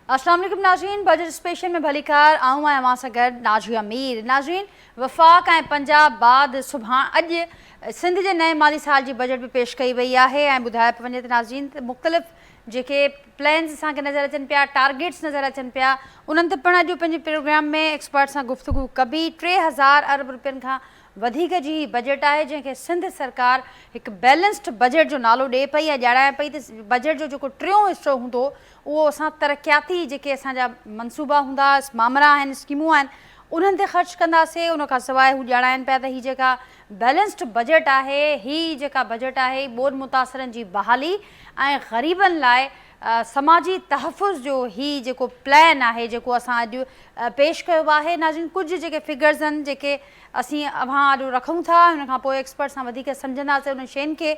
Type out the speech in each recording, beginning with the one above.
अस्सलाम वालेकुम नाज़रीन, बजट स्पेशल में भली कार आऊं आहियां अवां सां गॾु नाज़िया मीर। नाज़रीन, वफ़ाक़ ऐं पंजाब बाद अॼु सिंध जे नए माली साल जी बजट बि पेश कई वई आहे ऐं ॿुधाए पियो वञे त नाज़रीन त मुख़्तलिफ़ जेके प्लान्स असांखे नज़र अचनि पिया, टारगेट्स नज़र अचनि पिया, उन्हनि ते पिणु अॼु पंहिंजे प्रोग्राम में एक्सपर्ट सां गुफ़्तगू कबी। 3000 अरब रुपयनि खां वधीक जी बजट आहे जंहिंखे सिंध सरकार हिकु बैलेंस्ड बजट जो नालो ॾिए पई ऐं ॼाणाए पई त बजट जो जेको टियों हिसो हूंदो उहो असां तरक़ियाती जेके असांजा मनसूबा हूंदा, मामरा आहिनि, स्कीमूं आहिनि, उन्हनि ते ख़र्च कंदासीं। उन खां सवाइ हू ॼाणाइनि पिया त हीअ जेका बैलेंस्ड बजट आहे, हीअ जेका बजट आहे ॿोॾि मुतासिरनि जी बहाली ऐं ग़रीबनि लाइ समाजी तहफ़ुज़ जो ही जेको प्लान आहे जेको असां अॼु पेश कयो आहे। नाज़रीन, कुझु जेके फिगर्स आहिनि जेके असीं अव्हां अॼु रखूं था, हुन खां पोइ एक्सपर्ट सां वधीक सम्झंदासीं उन शयुनि खे।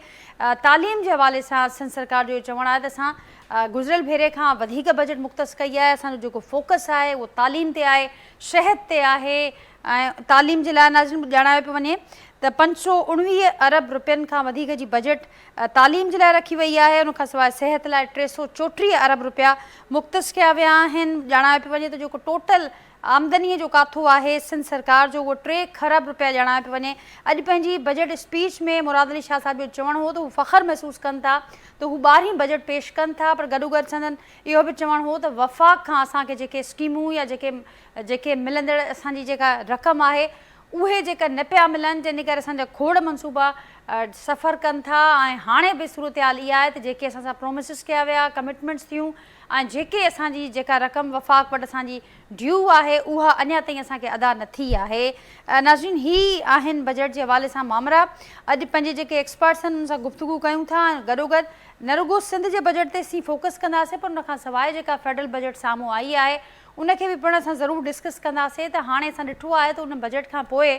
तालीम जे हवाले सां सिंध सरकार जो चवणु आहे त असां गुज़िरियल भेरे खां वधीक बजट मुख़्तस कई आहे। असांजो जेको फोकस आहे उहो तालीम ते आहे, सिहत ते आहे ऐं तालीम जे लाइ नाज़रीन ॼाणायो पियो वञे त 519 अरब रुपयनि खां वधीक जी बजट तालीम जे लाइ रखी वई आहे। उनखां सवाइ सिहत लाइ 334 अरब रुपया मुख़्तस कया विया आहिनि। ॼाणायो पियो वञे त जेको टोटल आमदनीअ जो काथो आहे सिंध सरकार जो उहो 3 खरब रुपया ॼाणायो पियो वञे। अॼु पंहिंजी बजट स्पीच में मुराद अली शाह साहिब जो चवणु हो त हू फ़ख़्रु महसूसु कनि था त हू 12हीं बजट पेश कनि था, पर गॾोगॾु संदन इहो बि चवणु हो त वफ़ाक़ खां असांखे जेके स्कीमूं या जेके मिलंदड़ असांजी जेका रक़म आहे उहे जेका न पिया मिलनि, जंहिंजे करे असांजा खोड़ मनसूबा सफ़र कनि था। ऐं हाणे बि सूरत हाल इहा आहे त जेके असां सां प्रोमिसिस कया विया, कमिटमेंट्स थियूं ऐं जेके असांजी जेका रक़म वफ़ाक़ वटि असांजी ड्यू आहे उहा अञा ताईं असांखे अदा न थी आहे। नाज़रीन, ही आहिनि बजट जे हवाले सां मामरा। अॼु पंहिंजे जेके एक्सपर्ट्स आहिनि उन सां गुफ़्तगू कयूं था ऐं गॾोगॾु न रुगो सिंध जे बजट ते असीं फोकस कंदासीं, पर उन खां सवाइ जेका फेडरल बजट साम्हूं आई आहे उनखे बि पिणु असां ज़रूरु डिस्कस कंदासीं त हाणे असां ॾिठो आहे त उन बजट खां पोइ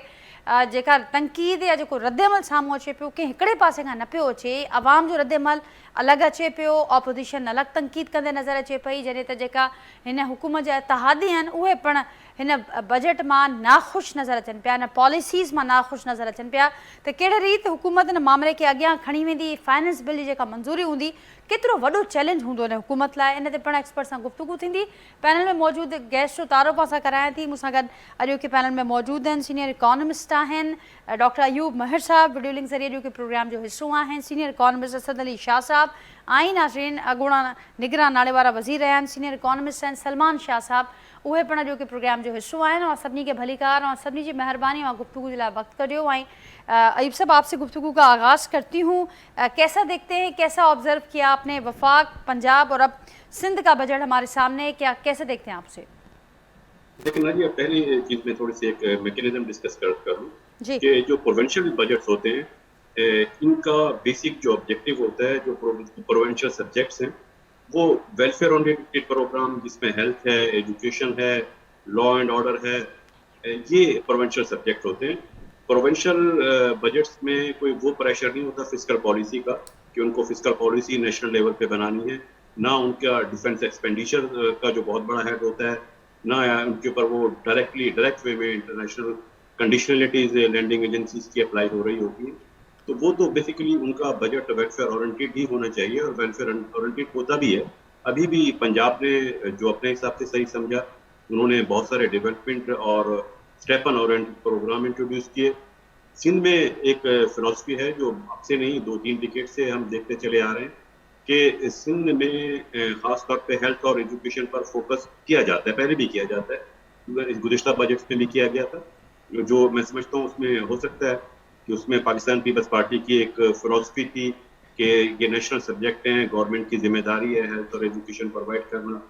जेका तनक़ीद या जेको रद्दमल साम्हूं अचे पियो कंहिं हिकिड़े पासे खां न पियो अचे। आवाम जो रद्दमल अलॻि अचे पियो, ऑपोज़िशन अलॻि तनक़ीद कंदे नज़र अचे पई, जॾहिं त जेका हिन हुकूमत जा इतिहादी आहिनि उहे पिणु हिन बजट मां नाख़ुशि नज़र अचनि पिया, हिन पॉलिसीज़ मां नाख़ुशि नज़र अचनि पिया त कहिड़े रीति हुकूमत हिन मामले खे अॻियां खणी वेंदी। फाइनेंस बिल जी जेका मंज़ूरी हूंदी, केतिरो वॾो चैलेंज हूंदो हिन हुकूमत लाइ, इन ते पिणु एक्सपर्ट सां गुफ़्तगू थींदी। पैनल में मौजूदु गेस्ट जो तारुफ़ असां करायां थी। मूंसां गॾु अॼोके पैनल में मौजूदु आहिनि सीनियर इकोनॉमिस्ट आहिनि डॉक्टर अयूब महर साहब, वीडियो लिंक ज़रिए अॼोके प्रोग्राम जो हिसो आहिनि। सीनियर इकोनॉमिस्ट असद अली शाह साहब ऐं नाज़रीन अॻूणा निगरान नाले वारा वज़ीर रहिया आहिनि, सीनियर इकोनॉमिस्ट आहिनि सलमान शाह साहब, उहे पिणु अॼोके प्रोग्राम जो हिसो आहिनि। और सभिनी खे भलीकार और सभिनी जी महिरबानी और गुफ्तगू के लिए वक्त करियो। अयूब साहब, आपसे गुफ्तगू का आगाज़ करती हूँ। कैसा देखते हैं, कैसा ऑब्जर्व किया आपने वफाक, पंजाब और अब सिंध का बजट हमारे सामने, क्या कैसे देखते हैं आपसे? लेकिन ना जी, पहली चीज में थोड़ी सी एक मैकेनिज्म डिस्कस करूँ कि जो प्रोविंशियल बजट्स होते हैं इनका बेसिक जो ऑब्जेक्टिव होता है, जो प्रोविंशियल सब्जेक्ट्स हैं वो वेलफेयर ओरिएंटेड प्रोग्राम जिसमें हेल्थ है, एजुकेशन है, लॉ एंड ऑर्डर है, ये प्रोविंशियल सब्जेक्ट होते हैं। प्रोविंशियल बजट्स में कोई वो प्रेशर नहीं होता फिजिकल पॉलिसी का कि उनको फिजिकल पॉलिसी नेशनल लेवल पे बनानी है, ना उनका डिफेंस एक्सपेंडिचर का जो बहुत बड़ा हेड होता है, ना उनके ऊपर वो डायरेक्ट वे में इंटरनेशनल कंडीशनलिटीज लैंडिंग एजेंसीज की अप्लाई हो रही होती है। तो वो तो बेसिकली उनका बजट वेलफेयर ओरिएंटेड ही होना चाहिए और वेलफेयर ओरिएंटेड होता भी है। अभी भी पंजाब ने जो अपने हिसाब से सही समझा, उन्होंने बहुत सारे डेवलपमेंट और स्टेपन ओरिएंटेड प्रोग्राम इंट्रोड्यूस किए। सिंध में एक फिलॉसफी है जो अब से नहीं 2-3 डिकेड से हम देखते चले आ रहे हैं कि सिंध में खास तौर पे हेल्थ और एजुकेशन पर फोकस किया जाता है, पहले भी किया जाता है, गुज़िश्ता बजट में भी किया गया था। जो मैं समझता हूँ उसमें हो सकता है कि उसमें पाकिस्तान पीपल्स पार्टी की एक फिलॉसफी थी कि ये नेशनल सब्जेक्ट हैं, गवर्नमेंट की जिम्मेदारी है हेल्थ और एजुकेशन प्रोवाइड करना।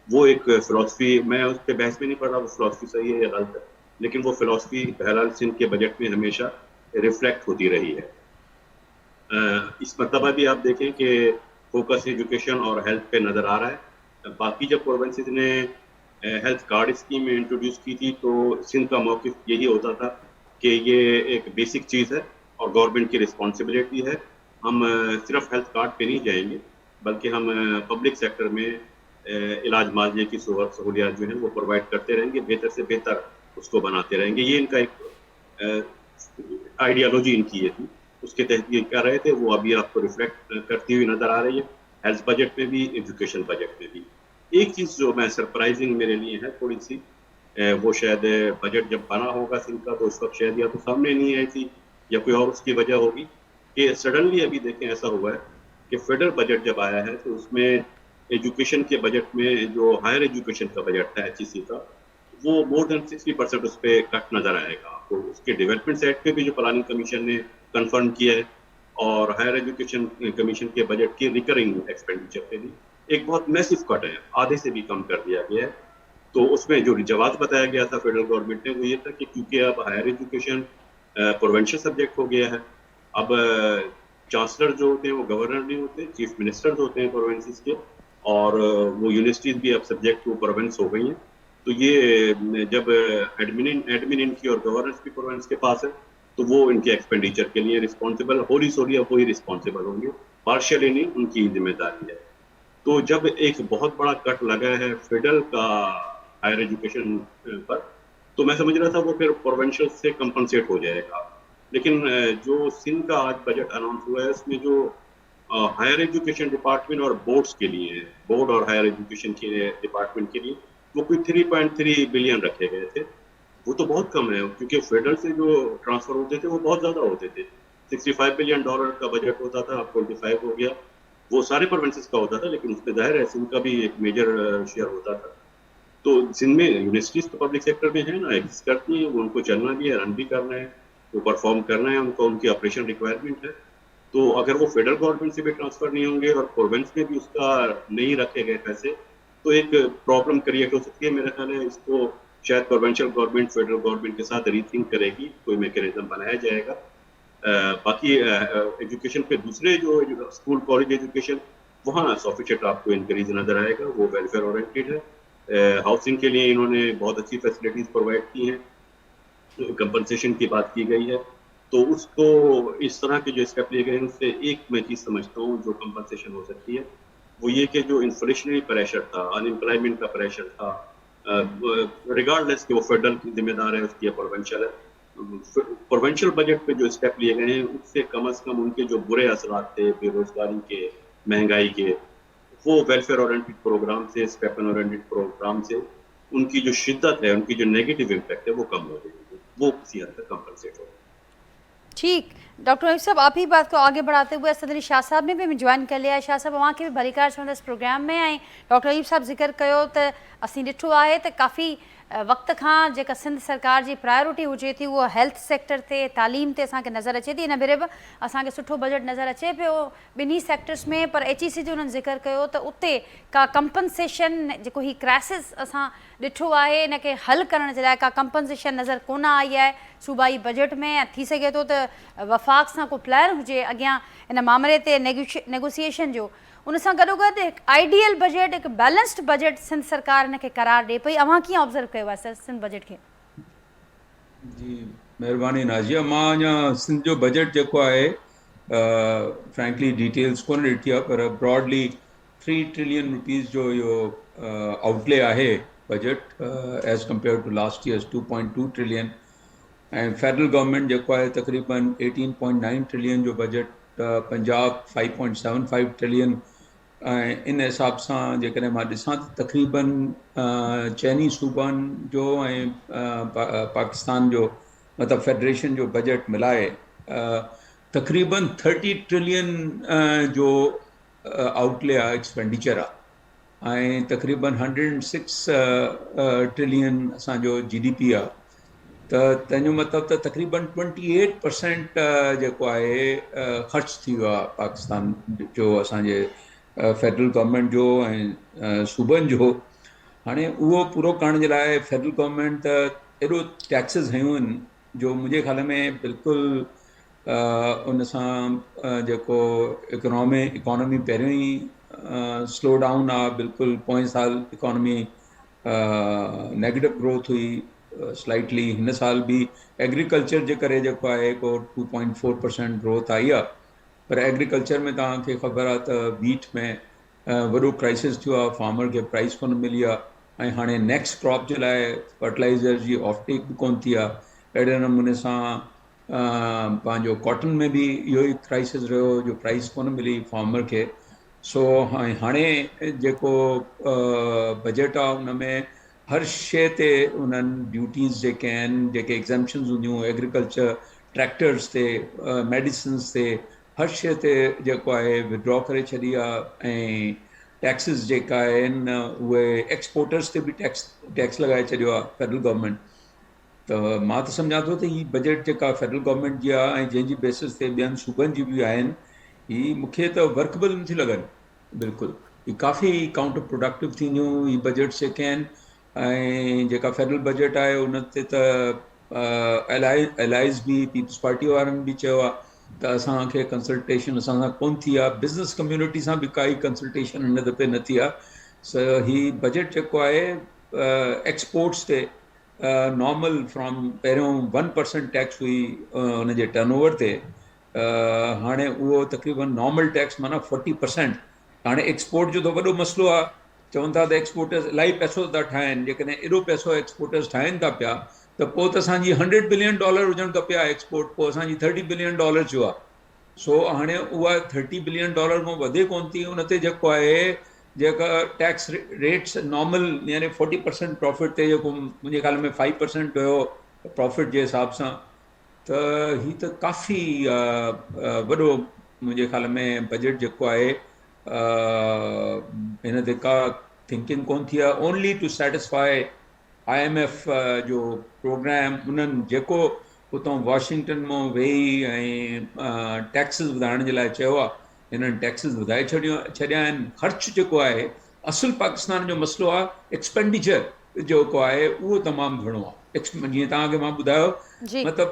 वो एक फिलॉसफी, मैं उस पर बहस में नहीं पढ़ रहा वो फिलॉसफी सही है या गलत है, लेकिन वो फिलॉसफी बहरहाल सिंध के बजट में हमेशा रिफ्लेक्ट होती रही है। इस मरतबा भी आप देखें कि फोकस एजुकेशन और हेल्थ पे नज़र आ रहा है। बाकी जब प्रोविंसेस ने हेल्थ कार्ड स्कीम इंट्रोड्यूस की थी तो सिंध का मौक़िफ़ यही होता था कि ये एक बेसिक चीज़ है और गवर्नमेंट की रिस्पॉन्सिबिलिटी है। हम सिर्फ हेल्थ कार्ड पे नहीं जाएंगे बल्कि हम पब्लिक सेक्टर में इलाज मालजे की सहूलियात जो है वो प्रोवाइड करते रहेंगे, बेहतर से बेहतर उसको बनाते रहेंगे। ये इनका एक आइडियालॉजी इनकी ये थी, उसके तहत ये कर रहे थे, वो अभी आपको रिफ्लेक्ट करती हुई नज़र आ रही है हेल्थ बजट में भी, एजुकेशन बजट में भी। एक चीज़ जो मैं सरप्राइजिंग मेरे लिए है थोड़ी सी, वो शायद बजट जब बना होगा सिंध का तो उस वक्त शायद या तो सामने नहीं आई थी या कोई और उसकी वजह होगी कि सडनली अभी देखें ऐसा हुआ है कि फेडरल बजट जब आया है तो उसमें एजुकेशन के बजट में जो हायर एजुकेशन का बजट था HEC का, वो मोर देन 60% उस पर कट नजर आएगा। तो उसके डेवलपमेंट साइड पे भी जो प्लानिंग कमीशन ने कंफर्म किया है और हायर एजुकेशन कमीशन के बजट की रिकरिंग एक्सपेंडिचर पे भी एक बहुत मैसिव कट है, आधे से भी कम कर दिया गया है। तो उसमें जो जवाब बताया गया था फेडरल गवर्नमेंट ने वो ये था कि क्योंकि अब हायर एजुकेशन प्रोविंशियल सब्जेक्ट हो गया है, अब चांसलर जो होते हैं वो गवर्नर नहीं होते, चीफ मिनिस्टर होते हैं प्रोविंसेस के, और वो यूनिवर्सिटीज भी अब सब्जेक्ट टू प्रोविंस हो गई हैं। तो ये जब एडमिन इनकी और गवर्नेंस भी प्रोविंस के पास है तो वो इनके एक्सपेंडिचर के लिए रिस्पॉन्सिबल होली सोली अब वही रिस्पॉन्सिबल होंगे, पार्शियली नहीं, उनकी जिम्मेदारी है। तो जब एक बहुत बड़ा कट लगा है फेडरल का हायर एजुकेशन पर, तो मैं समझ रहा था वो फिर प्रोविंशियल से कंपनसेट हो जाएगा। लेकिन जो सिंध का आज बजट अनाउंस हुआ है उसमें जो हायर एजुकेशन डिपार्टमेंट और बोर्ड्स के लिए, बोर्ड और हायर एजुकेशन के डिपार्टमेंट के लिए वो कोई 3.3 बिलियन रखे गए थे। वो तो बहुत कम है क्योंकि फेडरल से जो ट्रांसफर होते थे वो बहुत ज्यादा होते थे। $65 बिलियन का बजट होता था, अब 25 हो गया। वो सारे प्रोविंसेस का होता था लेकिन उसमें जाहिर है सिंध का भी एक मेजर शेयर होता था। तो सिंध में यूनिवर्सिटीज तो पब्लिक सेक्टर में है ना, एग्जिस्ट करती हैं, उनको चलना भी है, रन भी करना है, वो परफॉर्म करना है, उनको उनकी ऑपरेशन रिक्वायरमेंट है। तो अगर वो फेडरल गवर्नमेंट से भी ट्रांसफर नहीं होंगे और प्रोविंस में भी उसका नहीं रखे गए पैसे तो एक प्रॉब्लम क्रिएट हो सकती है। मेरा ख्याल है इसको शायद प्रोविंशियल गवर्नमेंट फेडरल गवर्नमेंट के साथ रीथिंक करेगी, कोई मैकेनिज्म बनाया जाएगा। बाकी एजुकेशन पे दूसरे जो स्कूल कॉलेज एजुकेशन वहाँ सफिशिएंट आपको इंक्रीज नजर आएगा, वो वेलफेयर ओरिएंटेड है। हाउसिंग के लिए इन्होंने बहुत अच्छी फैसिलिटीज प्रोवाइड की हैं, कंपनसेशन की बात की गई है। तो उसको इस तरह के जो स्टेप लिए गए हैं उससे एक मैं चीज़ समझता हूँ जो कंपनसेशन हो सकती है वो ये कि जो इन्फ्लेशनरी प्रेशर था, अनएम्प्लॉयमेंट का प्रेशर था, रिगार्डलेस कि वो फेडरल की जिम्मेदार है उसकी या प्रोविंशियल है, प्रोविंशियल बजट पे जो स्टेप लिए गए हैं उससे कम से कम उनके जो बुरे असरात थे बेरोजगारी के, महंगाई के, वो वेलफेयर ओरिएंटेड प्रोग्राम से, स्टेपन ओरिएंटेड प्रोग्राम से उनकी जो शिद्दत है, उनकी जो नेगेटिव इम्पैक्ट है वो कम हो जाएगी, वो किसी हद तक कंपनसेट हो। ठीक, डॉक्टर रईफ साहब आप ही बात को आगे बढ़ाते हुए असद अली शाह साहब ने भी ज्वाइन कर लिया है। शाह साहब वहाँ के भी भलीकार इस प्रोग्राम में ऐं डॉक्टर रईफ साहब जिक्र कयो त असीं ॾिठो आहे त काफ़ी वक्त खां जेका सिंध सरकार जी प्रायोरिटी हुजे थी वो हेल्थ सेक्टर ते, तालीम ते असांखे नज़र अचे थी। इन भेरे बि असांखे सुठो बजट नज़र अचे पियो ॿिन्ही सेक्टर्स में, पर HEC जो उन्हनि जिक्र कयो त उते का कंपनसेशन जेको ही क्राइसिस असां ॾिठो आहे इनखे हल करण जे लाइ का कंपनसेशन नज़र कोन आई आहे सूबाई बजट में। ऐं थी सघे थो त वफ़ाक़ सां को प्लान हुजे अॻियां इन मामले ते नेगोशिएशन जो, उन सां गॾोगॾु हिकु आइडियल बजट, हिकु बैलेंस्ड बजट सिंध सरकार हिनखे करार ॾिए पई। अव्हां कीअं ऑब्ज़र्व कयो आहे सिंध बजट खे? जी महिरबानी नाज़िया, मां अञा सिंध जो बजट जेको आहे फ्रैंकली डिटेल्स कोन ॾिठी आहे, पर ब्रॉडली 3 ट्रिलियन रुपीज़ जो इहो आउटले आहे budget as compared to last years 2.2 trillion, ऐं फेडरल गवर्नमेंट जेको आहे तक़रीबन 18.9 ट्रिलियन जो बजट, पंजाब 5.75 ट्रिलियन। ऐं इन हिसाब सां जेकॾहिं मां ॾिसां त तक़रीबन चइनी सूबनि जो ऐं पाकिस्तान जो मतिलबु फेडरेशन जो बजट मिलाए तक़रीबन 30 ट्रिलियन जो आउटले आहे, एक्सपेंडिचर आहे, ऐं तक़रीबन 106 ट्रिलियन असांजो GDP आहे। त तंहिंजो मतिलबु त तक़रीबन 28% जेको आहे ख़र्च थी वियो आहे पाकिस्तान जो, असांजे फेडरल गवर्नमेंट जो ऐं सूबनि जो। हाणे उहो पूरो करण जे लाइ फेडरल गवर्नमेंट त एॾो टैक्सिस हयूं आहिनि जो मुंहिंजे ख़्याल में बिल्कुलु उन सां जेको इकोनॉमी पहिरियों ई स्लो डाउन आहे, बिल्कुलु पोएं साल इकोनॉमी नेगेटिव ग्रोथ हुई स्लाइटली, हिन साल भी एग्रीकल्चर जे करे जेको आहे को 2.4% ग्रोथ आई आहे, पर एग्रीकल्चर में तव्हांखे ख़बर आहे त वीट में वॾो क्राइसिस थियो आहे, फार्मर खे प्राइस कोन मिली आहे, ऐं हाणे नेक्स्ट क्रॉप जे लाइ फर्टिलाइज़र जी ऑफटेक बि कोन थी आहे। अहिड़े नमूने सां पंहिंजो कॉटन में भी इहो ई क्राइसिस रहियो जो प्राइस कोन मिली फार्मर खे। सो हाणे जेको बजट आहे उन में हर शइ ते उन्हनि ड्यूटीज़ जेके आहिनि, जेके एग्ज़म्पशन्स हूंदियूं एग्रीकल्चर, ट्रैक्टर्स ते, मेडिसिन्स ते, हर शइ ते जेको आहे विड्रॉ करे छॾी आहे। ऐं टैक्सिस जेका आहिनि उहे एक्सपोर्टर्स ते बि टैक्स लॻाए छॾियो आहे फेडरल गवर्नमेंट। त मां त सम्झां थो त हीअ बजट जेका फेडरल गवर्नमेंट जी आहे ऐं जंहिंजी बेसिस ते ॿियनि सूबनि जी बि आहिनि, ही मूंखे त वर्कबल नथी लॻनि बिल्कुलु। ही काफ़ी काउंटर प्रोडक्टिव थींदियूं ही बजट्स जेके आहिनि। ऐं जेका फेडरल बजट आहे उन ते त एलाइज़ बि पीपल्स पार्टी वारनि बि चयो आहे त असांखे कंसल्टेशन असां सां कोन थी आहे, बिज़नेस कम्यूनिटी सां बि काई कंसल्टेशन हिन दफ़े न थी आहे। ही बजट जेको आहे एक्सपोर्ट्स ते नॉर्मल फ्रॉम पहिरियों 1% टैक्स हुई हुनजे टर्नओवर ते, हाणे उहो तक़रीबन नॉर्मल टैक्स माना 40%। हाणे एक्सपोर्ट जो त वॾो मसइलो आहे, चवनि था त एक्सपोर्टर्स इलाही पैसो था ठाहिनि, जेकॾहिं एॾो पैसो एक्सपोर्टर्स ठाहिनि था पिया त पोइ त असांजी $100 बिलियन हुजणु खपे आहे एक्सपोर्ट, पोइ असांजी $30 बिलियन जो आहे। सो हाणे उहा $30 बिलियन खां वधे कोन थी। उन ते जेको आहे जेका टैक्स रेट्स नॉर्मल यानी 40% प्रॉफिट ते, जेको मुंहिंजे ख़्याल में 5% हुयो प्रॉफिट जे हिसाब सां, त हीअ त काफ़ी वॾो मुंहिंजे ख़्याल में बजट जेको आहे हिन ते का थिंकिंग कोन थी आहे। ओनली टू सेटिस्फाई IMF जो प्रोग्राम, उन्हनि जेको उतां वॉशिंगटन मां वेही ऐं टैक्सिस वधाइण जे लाइ चयो आहे, हिननि टैक्सिस वधाए छॾिया आहिनि। ख़र्च जेको आहे, असुल पाकिस्तान जो मसइलो आहे एक्सपेंडिचर जेको आहे उहो तमामु घणो आहे। जीअं तव्हांखे मां ॿुधायो, मतिलबु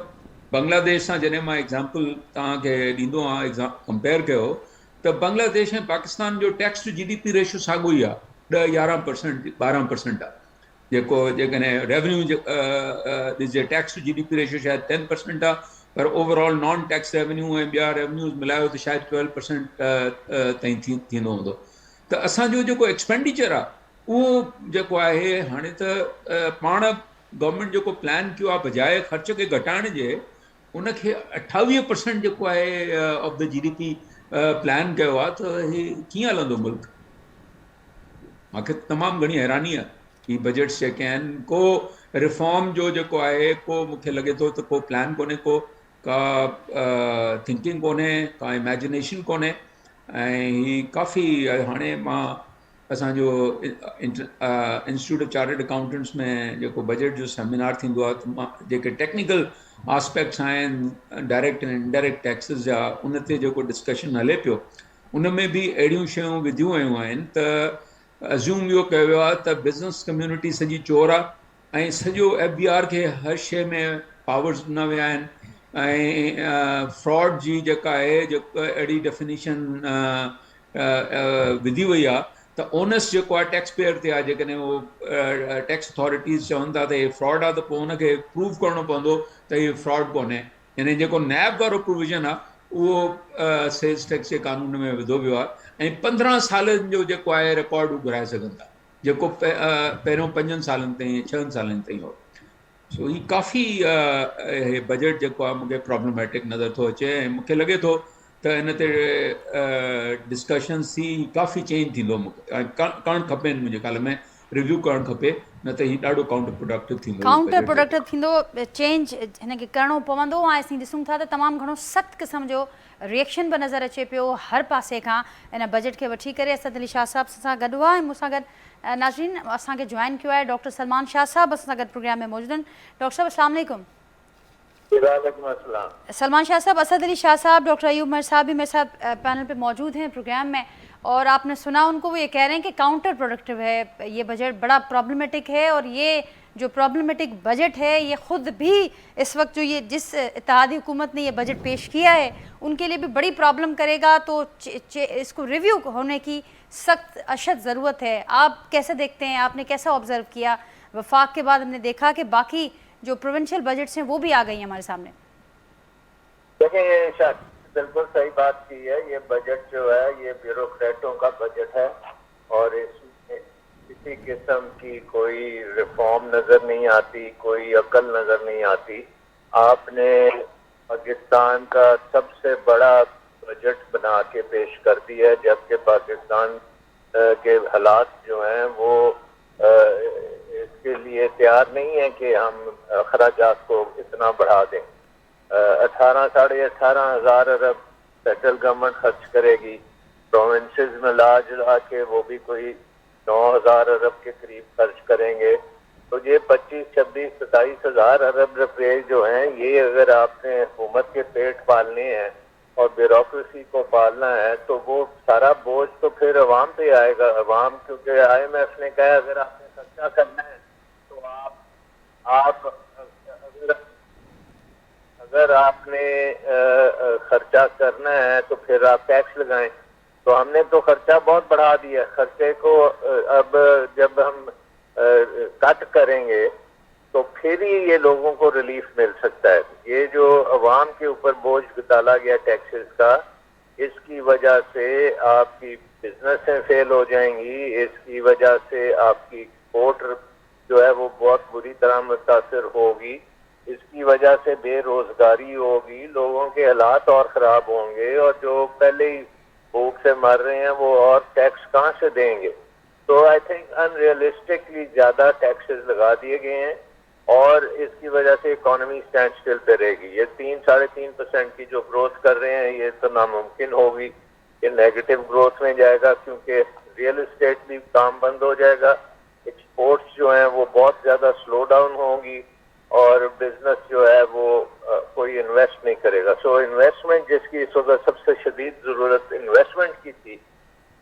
बांग्लादेश सां जॾहिं मां एग्ज़ाम्पल तव्हांखे ॾींदो आहियां, कंपेयर कयो त बांग्लादेश ऐं पाकिस्तान जो टैक्स टू GDP रेशियो साॻियो ई आहे, 10-11% 12% आहे। जेको जेकॾहिं रेवेन्यू ॾिसजे टैक्स टू GDP रेशियो शायदि 10% आहे, पर ओवरऑल नॉन टैक्स रेवेन्यू ऐं ॿिया रेवेन्यूज़ मिलायो त शायदि 12% ताईं थींदो हूंदो। त असांजो जेको एक्सपेंडिचर आहे उहो जेको आहे, हाणे त पाण गवर्नमेंट जेको प्लान कयो आहे बजाए ख़र्च खे घटाइण जे, उनखे 28% जेको आहे ऑफ द GDP प्लान कयो आहे। त हे कीअं हलंदो मुल्क? मूंखे तमामु घणी हैरानी आहे ही बजट्स जेके आहिनि। को रिफॉर्म जो जेको आहे, को मूंखे लॻे थो त को प्लान कोन्हे, को का थिंकिंग कोन्हे, का इमेजिनेशन कोन्हे। ऐं ही काफ़ी हाणे मां असांजो इंस्टीट्यूट ऑफ चार्टर्ड अकाउंटेंट्स में जेको बजट जो सेमिनार थींदो आहे, त मां जेके टेक्निकल आस्पेक्ट्स आहिनि डायरेक्ट ऐं इनडायरेक्ट टैक्सिस जा, उन ते जेको डिस्कशन हले पियो, उन में बि अहिड़ियूं शयूं विधियूं वियूं आहिनि त अज़्यूम इहो कयो वियो आहे त बिज़नेस कम्यूनिटी सॼी चोर आहे ऐं सॼो FBR खे हर शइ में पावर्स ॾिना विया आहिनि। ऐं फ्रॉड जी जेका आहे, जेको अहिड़ी डेफिनेशन विधी वई आहे त ओनस जेको आहे टैक्स पेयर ते आहे। जेकॾहिं उहो टैक्स अथॉरिटीज़ चवनि था त हे फ्रॉड आहे, त पोइ हुनखे प्रूव करिणो पवंदो त इहो फ्रॉड कोन्हे। यानी जेको नैब वारो प्रोविज़न आहे उहो सेल्स टैक्स जे कानून में विधो वियो आहे। ऐं 15 सालनि जो जेको आहे रिकॉर्ड घुराए सघनि था, जेको पहिरियों 5 सालनि ताईं 6 सालनि ताईं हो। सो ही काफ़ी बजट जेको आहे मूंखे प्रॉब्लमेटिक नज़र थो अचे। ऐं मूंखे लॻे थो त हिन ते डिस्कशन्स थी काफ़ी चेंज थींदो। मूंखे करणु खपे, मुंहिंजे ख़्याल में रिव्यू करणु खपे, न त ही ॾाढो काउंटर प्रोडक्टिव थींदो। काउंटर प्रोडक्टिव थींदो, चेंज हिनखे करिणो पवंदो। ऐं असीं ॾिसूं था त तमामु घणो सख़्तु क़िस्म जो रिएक्शन बि नज़र अचे पियो हर पासे खां इन बजट खे वठी करे। असद अली शाह साहब सां गॾु आहे ऐं मूंसां गॾु नाज़रीन असांखे जॉइन कयो आहे डॉक्टर सलमान शाह साहब असां सां गॾु प्रोग्राम में मौजूदु आहिनि। डॉक्टर साहब अस्सलाम वालेकुम। सलमान शाह साहब, असद अली शाह साहब, डॉक्टर अयूब उमर साहब भी मेरे साथ पैनल पे मौजूद हैं प्रोग्राम में, और आपने सुना उनको, वो ये कह रहे हैं कि काउंटर प्रोडक्टिव है ये बजट, बड़ा प्रॉब्लमेटिक है। और ये जो प्रॉब्लमेटिक बजट है ये ख़ुद भी इस वक्त जो ये जिस इत्तेहादी हुकूमत ने ये बजट पेश किया है उनके लिए भी बड़ी प्रॉब्लम करेगा। तो इसको रिव्यू होने की सख्त अशद ज़रूरत है। आप कैसे देखते हैं, आपने कैसा ऑब्ज़र्व किया? वफाक के बाद हमने देखा कि बाकी जो प्रोविंशियल बजट्स हैं वो भी आ गई हैं हमारे सामने। देखिए, ये बिल्कुल सही बात की है। ये बजट जो है ये ब्यूरोक्रेटों का बजट है और इसमें किसी किस्म की कोई रिफॉर्म नजर नहीं आती, कोई अकल नजर नहीं आती। आपने पाकिस्तान का सबसे बड़ा بجٹ بنا کے پیش کر دی ہے، جبکہ پاکستان کے حالات جو ہیں وہ اس کے لیے تیار نہیں ہے کہ ہم اخراجات کو اتنا بڑھا دیں۔ 18,500 ارب سینٹرل گورنمنٹ خرچ کرے گی، پروونسز میں لا جلا کے وہ بھی کوئی 9,000 ارب کے قریب خرچ کریں گے۔ تو یہ 25, 26, 27,000 ارب روپے جو ہیں، یہ اگر آپ نے حکومت کے پیٹ پالنے ہیں اور بیوروکریسی کو پالنا ہے تو وہ سارا بوجھ تو پھر عوام پہ آئے گا۔ عوام، کیونکہ IMF نے کہا اگر آپ نے خرچہ کرنا ہے تو آپ اگر آپ نے خرچہ کرنا ہے تو پھر آپ ٹیکس لگائیں۔ تو ہم نے تو خرچہ بہت بڑھا دیا، خرچے کو اب جب ہم کٹ کریں گے تو پھر ہی یہ لوگوں کو ریلیف مل سکتا ہے۔ یہ جو عوام کے اوپر بوجھ ڈالا گیا ٹیکسز کا، اس کی وجہ سے آپ کی بزنسیں فیل ہو جائیں گی، اس کی وجہ سے آپ کی ایکسپورٹ جو ہے وہ بہت بری طرح متاثر ہوگی، اس کی وجہ سے بے روزگاری ہوگی، لوگوں کے حالات اور خراب ہوں گے، اور جو پہلے ہی بھوک سے مر رہے ہیں وہ اور ٹیکس کہاں سے دیں گے؟ تو آئی تھنک ان ریئلسٹکلی زیادہ ٹیکسز لگا دیے گئے ہیں، اور اس کی وجہ سے اکانومی اسٹینڈ اسٹل پہ رہے گی۔ یہ 3-3.5% کی جو گروتھ کر رہے ہیں یہ تو ناممکن ہوگی، یہ نیگیٹو گروتھ میں جائے گا، کیونکہ ریئل اسٹیٹ بھی کام بند ہو جائے گا، ایکسپورٹس جو ہیں وہ بہت زیادہ سلو ڈاؤن ہوں گی، اور بزنس جو ہے وہ کوئی انویسٹ نہیں کرے گا۔ سو انویسٹمنٹ جس کی اس وقت سب سے شدید ضرورت انویسٹمنٹ کی تھی،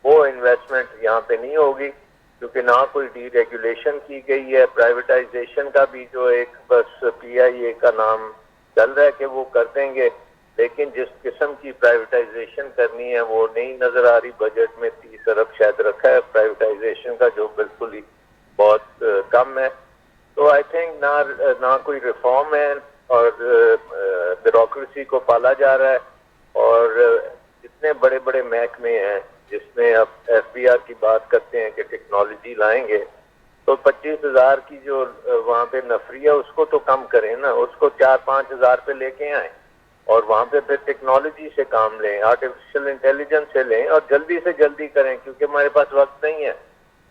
وہ انویسٹمنٹ یہاں پہ نہیں ہوگی، کیونکہ نہ کوئی ڈی ریگولیشن کی گئی ہے۔ پرائیویٹائزیشن کا بھی جو ایک بس PIA کا نام چل رہا ہے کہ وہ کر دیں گے، لیکن جس قسم کی پرائیویٹائزیشن کرنی ہے وہ نہیں نظر آ رہی۔ بجٹ میں 30 ارب شاید رکھا ہے پرائیویٹائزیشن کا، جو بالکل ہی بہت کم ہے۔ تو آئی تھنک نہ کوئی ریفارم ہے، اور بیوروکریسی کو پالا جا رہا ہے، اور جتنے بڑے بڑے محکمے ہیں جس میں اب FBR کی بات کرتے ہیں کہ ٹیکنالوجی لائیں گے، تو 25,000 کی جو وہاں پہ نفری ہے اس کو تو کم کریں نا، اس کو 4-5 ہزار پہ لے کے آئیں، اور وہاں پہ پھر ٹیکنالوجی سے کام لیں، آرٹیفیشل انٹیلیجنس سے لیں، اور جلدی سے جلدی کریں، کیونکہ ہمارے پاس وقت نہیں ہے۔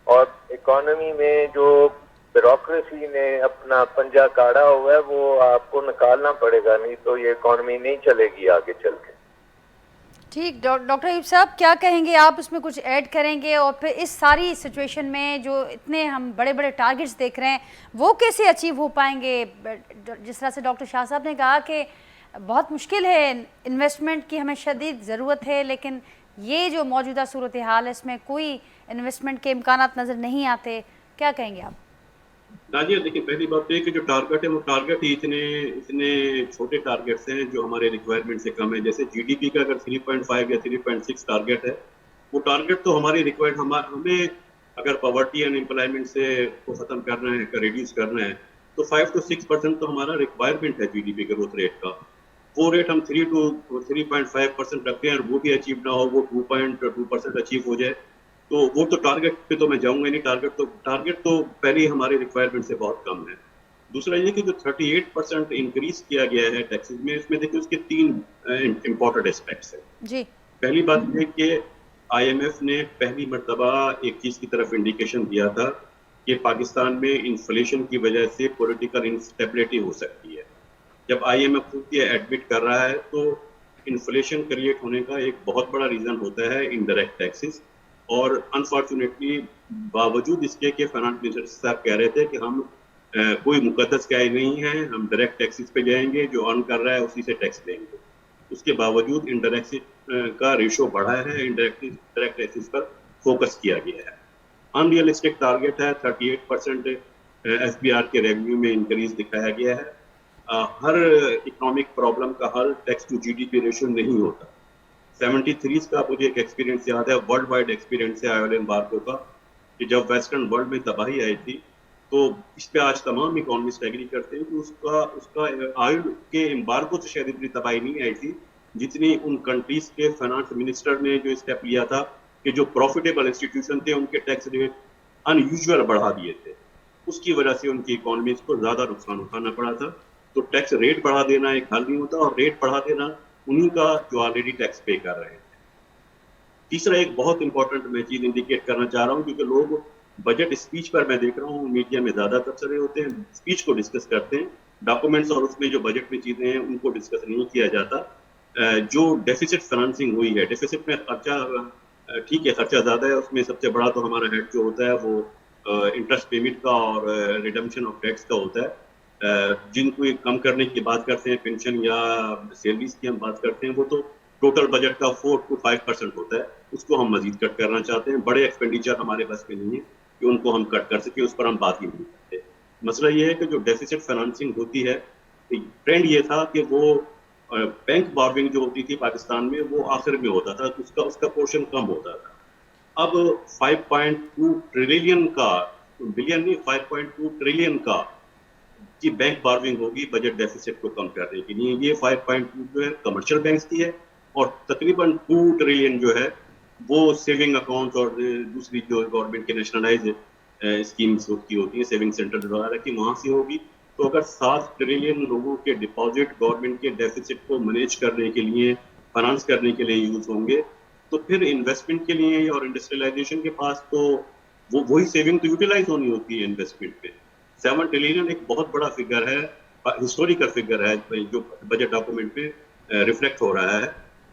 اور اکانومی میں جو بیوروکریسی نے اپنا پنجہ کاڑا ہوا ہے وہ آپ کو نکالنا پڑے گا، نہیں تو یہ اکانومی نہیں چلے گی آگے چل کے۔ ٹھیک، ڈاکٹر ایوب صاحب کیا کہیں گے آپ، اس میں کچھ ایڈ کریں گے؟ اور پھر اس ساری سچویشن میں جو اتنے ہم بڑے بڑے ٹارگٹس دیکھ رہے ہیں وہ کیسے اچیو ہو پائیں گے؟ جس طرح سے ڈاکٹر شاہ صاحب نے کہا کہ بہت مشکل ہے، انویسٹمنٹ کی ہمیں شدید ضرورت ہے، لیکن یہ جو موجودہ صورتحال ہے اس میں کوئی انویسٹمنٹ کے امکانات نظر نہیں آتے، کیا کہیں گے آپ؟ ناجیہ دیکھیں، پہلی بات یہ کہ جو ٹارگٹ ہے وہ ٹارگٹ ہی اتنے چھوٹے ٹارگٹس ہیں جو ہمارے ریکوائرمنٹ سے کم ہے۔ جیسے GDP کا اگر 3.5 یا 3.6 ٹارگٹ ہے، وہ ٹارگٹ تو ہماری ہمیں اگر پاورٹی اینڈ امپلائمنٹ سے کو ختم کرنا ہے، ریڈیوس کرنا ہے، تو 5 to 6% تو ہمارا ریکوائرمنٹ ہے GDP گروتھ ریٹ کا۔ وہ ریٹ ہم 3 to 3.5% رکھتے ہیں، اور وہ بھی اچیو نہ ہو، وہ 2.2% اچیو ہو جائے، تو وہ تو ٹارگٹ پہ تو میں جاؤں گا نہیں۔ ٹارگٹ تو پہلے ہی ہمارے ریکوائرمنٹ سے بہت کم ہے۔ دوسرا یہ کہ جو 38% انکریز کیا گیا ہے ٹیکسز میں، اس میں دیکھیں اس کے 3 امپورٹنٹ اسپیکٹس ہیں۔ جی، پہلی بات یہ کہ IMF نے پہلی مرتبہ ایک چیز کی طرف انڈیکیشن دیا تھا کہ پاکستان میں انفلیشن کی وجہ سے پولیٹیکل انسٹیبلٹی ہو سکتی ہے۔ جب IMF خود یہ ایڈمٹ کر رہا ہے تو انفلیشن کریٹ ہونے کا ایک بہت بڑا ریزن ہوتا ہے انڈائریکٹ ٹیکسز، اور انفارچونیٹلی باوجود اس کے کہ فائنانس منسٹر صاحب کہہ رہے تھے کہ ہم کوئی مقدس قائد نہیں ہیں، ہم ڈائریکٹ ٹیکسز پہ جائیں گے، جو ارن کر رہا ہے اسی سے ٹیکس دیں گے، اس کے باوجود انڈائریکٹ کا ریشو بڑھا ہے، ڈائریکٹ ٹیکسز پر فوکس کیا گیا ہے۔ ان ریئلسٹک ٹارگٹ ہے 38% FBR کے ریونیو میں انکریز دکھایا گیا ہے۔ ہر اکنامک پرابلم کا حل ٹیکس ٹو GDP ریشو نہیں ہوتا۔ 73 کا مجھے ایک ایکسپیرینس یاد ہے، ورلڈ وائڈ ایکسپیرینس ہے آئل امبارگو کا، کہ جب ویسٹرن ورلڈ میں تباہی آئی تھی تو اس پہ آج تمام اکانومسٹ ایگری کرتے ہیں کہ اس کا آئل کے امبارگو سے شاید اتنی تباہی نہیں آئی تھی جتنی ان کنٹریز کے فائنانس منسٹر نے جو اسٹیپ لیا تھا کہ جو پروفیٹیبل انسٹیٹیوشن تھے ان کے ٹیکس ریٹ ان یوزول بڑھا دیے تھے، اس کی وجہ سے ان کی اکانومیز کو زیادہ نقصان اٹھانا پڑا تھا۔ تو ٹیکس ریٹ بڑھا دینا ایک حل نہیں ہوتا، اور ریٹ بڑھا دینا उन्हीं का जो ऑलरेडी टैक्स पे कर रहे हैं। तीसरा एक बहुत इंपॉर्टेंट मैं चीज इंडिकेट करना चाह रहा हूँ, क्योंकि लोग बजट स्पीच पर मैं देख रहा हूँ मीडिया में ज्यादा तबसरे होते हैं, स्पीच को डिस्कस करते हैं, डॉक्यूमेंट्स और उसमें जो बजट में चीजें हैं उनको डिस्कस नहीं किया जाता। जो डेफिसिट फाइनेंसिंग हुई है, डेफिसिट में खर्चा ठीक है, खर्चा ज्यादा है, उसमें सबसे बड़ा तो हमारा हेड जो होता है वो इंटरेस्ट पेमेंट का और रिडम्पशन ऑफ टैक्स का होता है। जिनको कम करने की बात करते हैं, पेंशन या सैलरीज की हम बात करते हैं, वो तो टोटल बजट का 4 to 5% होता है, उसको हम मजीद कट करना चाहते हैं। बड़े एक्सपेंडिचर हमारे बस में नहीं है कि उनको हम कट कर सकें, उस पर हम बात ही नहीं करते। मसला ये है कि जो डेफिसिट फाइनेंसिंग होती है, ट्रेंड ये था कि वो बैंक बॉर्बिंग जो होती थी पाकिस्तान में वो आखिर में होता था, तो उसका पोर्शन कम होता था। अब 5.2 ट्रिलियन का, बिलियन नहीं, 5.2 ट्रिलियन का की बैंक बॉर्बिंग होगी बजट डेफिसिट को कम करने के लिए। ये 5.2 जो है कमर्शियल बैंक्स की है, और तकरीबन 2 ट्रिलियन जो है वो सेविंग अकाउंट और दूसरी जो गवर्नमेंट के नेशनलाइज स्कीम्स होती हैं, सेविंग सेंटर वगैरह की, वहाँ से होगी। तो अगर 7 ट्रिलियन लोगों के डिपॉजिट गवर्नमेंट के डेफिसिट को मैनेज करने के लिए, फाइनेंस करने के लिए यूज होंगे, तो फिर इन्वेस्टमेंट के लिए और इंडस्ट्रियलाइजेशन के पास तो वही सेविंग तो यूटिलाइज होनी होती है इन्वेस्टमेंट पे। 7 ट्रिलियन एक बहुत बड़ा फिगर है, हिस्टोरिकल फिगर है जो बजट डॉक्यूमेंट पे रिफ्लेक्ट हो रहा है।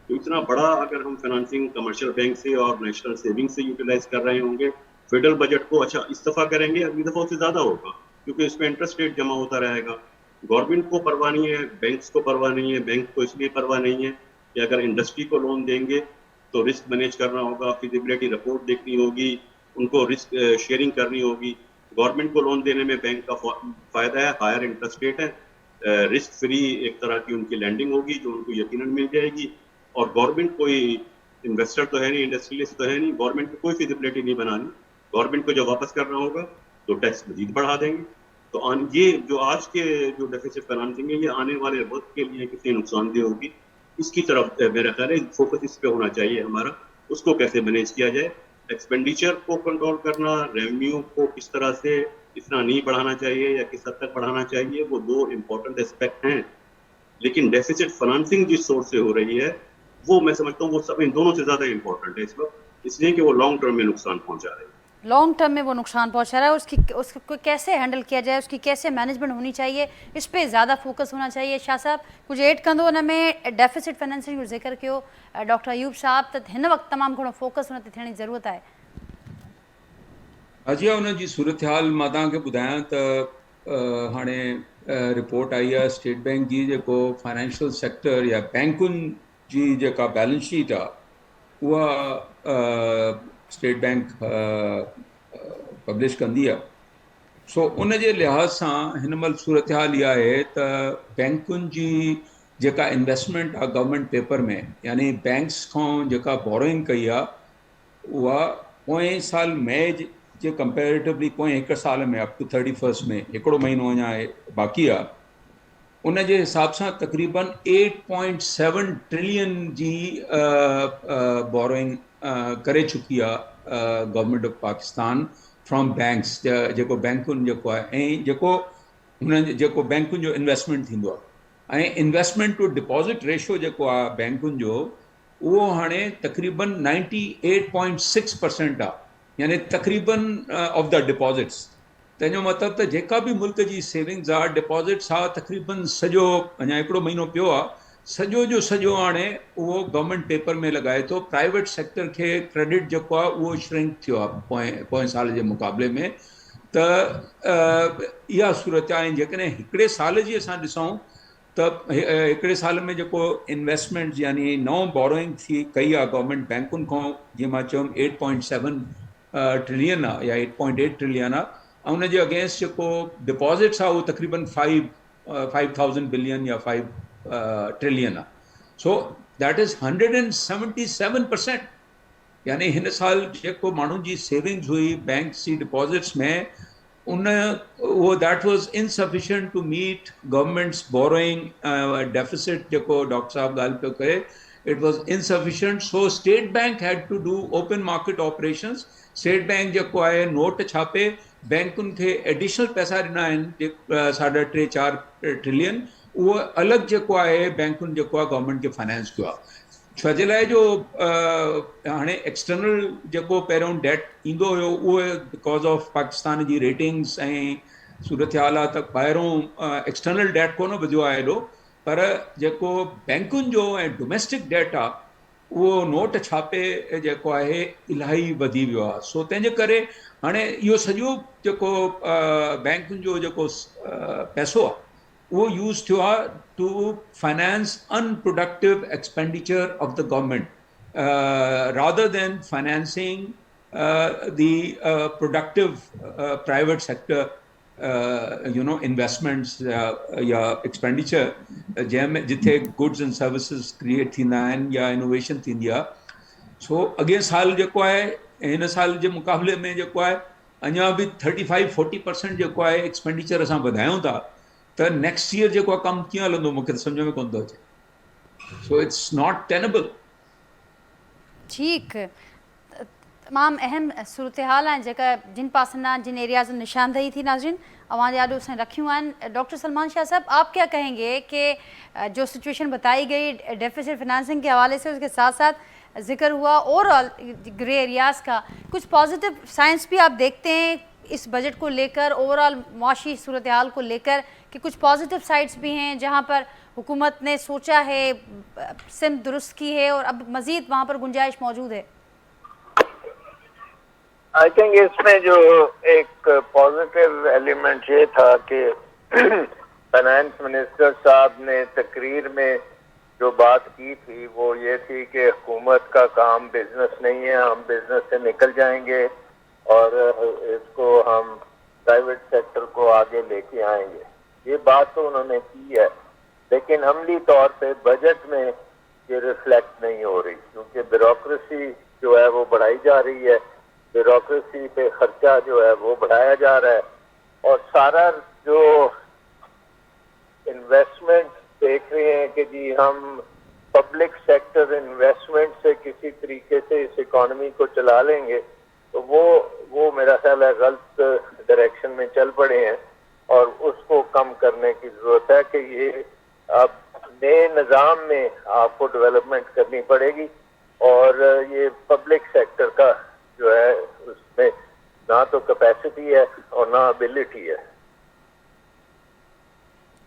तो इतना बड़ा अगर हम फाइनेंसिंग कमर्शियल बैंक से और नेशनल सेविंग से यूटिलाइज कर रहे होंगे, फेडरल बजट को अच्छा इस दफा करेंगे, अगली दफा उससे ज्यादा होगा, क्योंकि इसमें इंटरेस्ट रेट जमा होता रहेगा। गवर्नमेंट को परवाह नहीं है, बैंक्स को परवाह नहीं है। बैंक को इसलिए परवाह नहीं है कि अगर इंडस्ट्री को लोन देंगे तो रिस्क मैनेज करना होगा, फिजिबिलिटी रिपोर्ट देखनी होगी, उनको रिस्क शेयरिंग करनी होगी। गवर्नमेंट को लोन देने में बैंक का फायदा है, हायर इंटरेस्ट रेट है, रिस्क फ्री एक तरह की उनकी लैंडिंग होगी जो उनको यकीनन मिल जाएगी। और गवर्नमेंट कोई इन्वेस्टर तो है नहीं, इंडस्ट्रियलिस्ट तो है नहीं, गवर्नमेंट को कोई फिजिबिलिटी नहीं बनानी। गवर्नमेंट को जब वापस करना होगा तो टैक्स मजीद बढ़ा देंगे। तो ये जो आज के जो डेफिसिट फाइनेंसिंग है, ये आने वाले वक्त के लिए कितनी नुकसानदेह होगी, इसकी तरफ मेरा ख्याल है फोकस इस पे होना चाहिए हमारा, उसको कैसे मैनेज किया जाए। एक्सपेंडिचर को कंट्रोल करना, रेवेन्यू को किस तरह से इतना नहीं बढ़ाना चाहिए या किस हद तक बढ़ाना चाहिए, वो 2 इम्पोर्टेंट एस्पेक्ट हैं। लेकिन डेफिसिट फाइनेंसिंग जिस सोर्स से हो रही है, वो मैं समझता हूँ वो सब इन दोनों से ज्यादा इम्पोर्टेंट है इस वक्त, इसलिए कि वो लॉन्ग टर्म में नुकसान पहुंचा रहे हैं। लॉन्ग टर्म में वो नुकसान पहुंचा रहा है, उसको कैसे हैंडल किया जाए, उसकी कैसे मैनेजमेंट होनी चाहिए, इस पे ज़्यादा फोकस होना चाहिए। शाह साहब कुछ ऐड कंदो हुन में डेफिसिट फाइनेंसिंग जो ज़िक्र कियो डॉक्टर अयूब साहब, त हिन वक्त तमामु घणो फोकस हुन ते थियण जी ज़रूरत आहे। अजिया उन जी सूरत हाल मां तव्हांखे ॿुधायां त हाणे रिपोर्ट आई आहे स्टेट बैंक जी, जेको फाइनेंशियल सेक्टर या बैंकुनि जी जेका बैलेंस शीट आहे उहा स्टेट बैंक पब्लिश कंदी आहे। सो उन जे लिहाज़ सां हिन महिल सूरत हाल इहा आहे त बैंकुनि जी जेका इन्वेस्टमेंट आहे गवर्नमेंट पेपर में, यानी बैंक्स खां जेका बोरोइंग कई आहे उहा पोएं साल मई जे कंपेरेटिवली पोएं 1 साल में अप टू 31 में हिकिड़ो महीनो अञा बाक़ी आहे, उन जे हिसाब सां तक़रीबन 8.7 ट्रिलियन जी बोरोइंग करे चुकी आहे government of Pakistan from banks, जेको बैंकुनि जेको आहे ऐं जेको बैंकुनि जो इन्वेस्टमेंट थींदो आहे। ऐं इन्वेस्टमेंट टू डिपॉज़िट रेशो जेको आहे बैंकुनि जो, उहो हाणे तक़रीबन 98.6% आहे, यानी तक़रीबन ऑफ द डिपॉज़िट्स। तंहिंजो मतिलबु त जेका बि मुल्क जी सेविंग्स आहे, डिपॉज़िट्स आहे, तक़रीबन सॼो अञा हिकिड़ो महीनो पियो आहे, सॼो जो सॼो हाणे उहो गवर्नमेंट पेपर में लॻाए थो। प्राइवेट सेक्टर खे क्रेडिट जेको आहे उहो श्रिंक थियो आहे पोएं साल जे मुक़ाबले में। त इहा सूरत आहे। जेकॾहिं हिकिड़े साल जी असां ॾिसूं त हिकिड़े साल में जेको इन्वेस्टमेंट यानी नओं बोरोइंग थी कई आहे गवर्नमेंट बैंकुनि खां, जीअं मां चयुमि 8.7 ट्रिलियन आहे या 8.8 ट्रिलियन आहे, ऐं उन जे अगेंस्ट जेको डिपॉज़िट्स आहे उहो तक़रीबन 5,000 बिलियन या 5 ट्रिलियन आहे। So that is 177%। यानी हिन साल जेको माण्हुनि जी सेविंग्स हुई बैंक जी डिपॉज़िट्स में, वो that was insufficient to meet government's borrowing deficit जेको डॉक्टर साहब ॻाल्हि पियो करे, it was insufficient. So state bank had to do open market operations. State bank जेको आहे नोट छापे बैंकुनि खे एडिशनल पैसा ॾिना आहिनि 3.5-4 ट्रिलियन, उहो अलॻि जेको आहे बैंकुनि जेको आहे गवर्नमेंट खे फाइनेंस कयो आहे. छो जे लाइ जो हाणे एक्सटर्नल जेको पहिरियों डेट ईंदो हुयो उहो बिकॉज़ ऑफ पाकिस्तान जी रेटिंग्स ऐं सूरत हाल आहे त ॿाहिरों एक्सटर्नल डेट कोन वधियो आहे एॾो, पर जेको बैंकुनि जो ऐं डोमेस्टिक डेट आहे उहो नोट छापे जेको आहे इलाही वधी वियो आहे. सो तंहिंजे करे हाणे इहो सॼो जेको बैंकुनि जो जेको पैसो आहे वो यूज़ थियो आहे to finance unproductive expenditure of the government rather than financing the productive private sector investments या एक्सपेंडिचर जंहिंमें जिथे गुड्स एंड सर्विसेज क्रिएट थींदा आहिनि या इनोवेशन थींदी आहे. सो अॻे साल जेको आहे हिन साल जे मुक़ाबले में जेको आहे अञा बि 35-40% जेको आहे एक्सपेंडिचर असां वधायूं था, त नेक्स्ट ईयर जेको आहे कमु कीअं हलंदो मूंखे त सम्झ में कोन थो अचे. So it's not tenable. ठीकु, तमामु अहम सूरत हाल आहे जेका जिन पासनि जिन एरियाज़ में निशानदेही थी नाज़रीन आवाज़ आडो उसने रखी हुआ है. डॉक्टर सलमान शाह साहब, आप क्या कहेंगे कि जो सिचुएशन बताई गई डेफिसिट फिनेंसिंग के हवाले से, उसके साथ साथ जिक्र हुआ ओवरऑल ग्रे एरियाज़ का, कुछ पॉजिटिव साइंस भी आप देखते हैं इस बजट को लेकर, ओवरऑल मुआशी सूरत हाल को लेकर, कि कुछ पॉजिटिव साइड्स भी हैं जहाँ पर हुकूमत ने सोचा है, सिमत दुरुस्त की है और अब मज़ीद वहाँ पर गुंजाइश मौजूद है? आई थिंक इसमें जो एक पॉजिटिव एलिमेंट ये था कि फाइनेंस मिनिस्टर साहब ने तकरीर में जो बात की थी वो ये थी कि हुकूमत का काम बिजनेस नहीं है, हम बिजनेस से निकल जाएंगे और इसको हम प्राइवेट सेक्टर को आगे लेके आएंगे. ये बात तो उन्होंने की है, लेकिन अमली तौर पे बजट में ये रिफ्लेक्ट नहीं हो रही, क्योंकि ब्यूरोक्रेसी जो है वो बढ़ाई जा रही है, ब्यूरोक्रेसी पे खर्चा जो है वो बढ़ाया जा रहा है, और सारा जो इन्वेस्टमेंट देख रहे हैं कि जी हम पब्लिक सेक्टर इन्वेस्टमेंट से किसी तरीके से इस इकॉनमी को चला लेंगे, तो वो मेरा ख्याल है गलत डायरेक्शन में चल पड़े हैं और उसको कम करने की जरूरत है कि ये अब नए निज़ाम में आपको डेवलपमेंट करनी पड़ेगी और ये पब्लिक सेक्टर का जो है उसमें ना तो कैपेसिटी है और ना एबिलिटी है.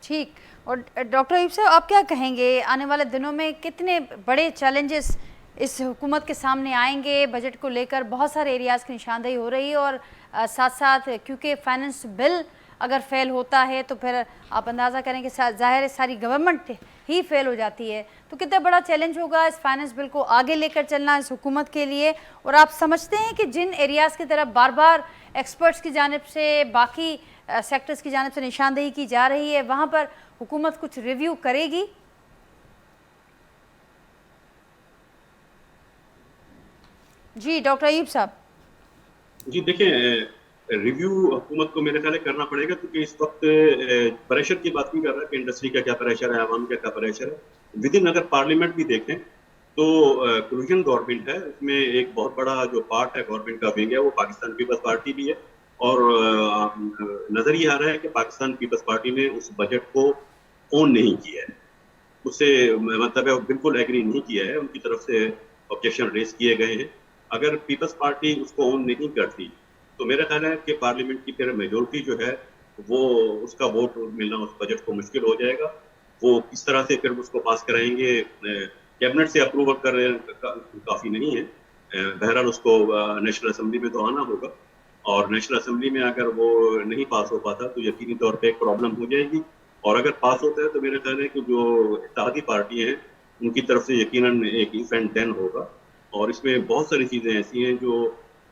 ठीक, और डॉक्टर अयूब साहब, आप क्या कहेंगे आने वाले दिनों में कितने बड़े चैलेंजेस इस हुकूमत के सामने आएंगे बजट को लेकर? बहुत सारे एरियाज़ की निशानदेही हो रही है और साथ साथ क्योंकि फाइनेंस बिल अगर फेल होता है तो फिर आप अंदाज़ा करें कि ज़ाहिर है सारी गवर्नमेंट ही फेल हो जाती है, तो कितना बड़ा चैलेंज होगा इस फाइनेंस बिल को आगे लेकर चलना इस हुकूमत के लिए. और आप समझते हैं कि जिन एरियाज़ की तरफ बार बार एक्सपर्ट्स की जानिब से, बाकी सेक्टर्स की जानिब से निशानदेही की जा रही है, वहाँ पर हुकूमत कुछ रिव्यू करेगी? जी डॉक्टर अयूब साहब. जी देखिए, रिव्यू हुकूमत को मेरे ख्याल करना पड़ेगा, क्योंकि इस वक्त प्रेशर की बात नहीं कर रहा है कि इंडस्ट्री का क्या प्रेशर है, आवाम का क्या प्रेशर है. विद इन अगर पार्लियामेंट भी देखें तो कोलिशन गवर्नमेंट है, उसमें एक बहुत बड़ा जो पार्ट है गवर्नमेंट का विंग है वो पाकिस्तान पीपल्स पार्टी भी है, और नज़र ये आ रहा है कि पाकिस्तान पीपल्स पार्टी ने उस बजट को ऑन नहीं किया है, उससे मतलब है बिल्कुल एग्री नहीं किया है, उनकी तरफ से ऑब्जेक्शन रेज किए गए हैं. अगर पीपल्स पार्टी उसको ऑन नहीं करती तो मेरा ख्याल है कि पार्लियामेंट की फिर मेजोरिटी जो है वो उसका वोट मिलना उस बजट को मुश्किल हो जाएगा. वो किस तरह से फिर उसको पास कराएंगे, कैबिनेट से अप्रूवल कर काफ़ी नहीं है, बहरहाल उसको नेशनल असम्बली में तो आना होगा, और नेशनल असम्बली में अगर वो नहीं पास हो पाता तो यकीनी तौर पे एक प्रॉब्लम हो जाएगी. और अगर पास होता है तो मेरा ख्याल है कि जो इत्तेहादी पार्टी हैं उनकी तरफ से यकीनन एक इफ एंड देन होगा, और इसमें बहुत सारी चीज़ें ऐसी हैं जो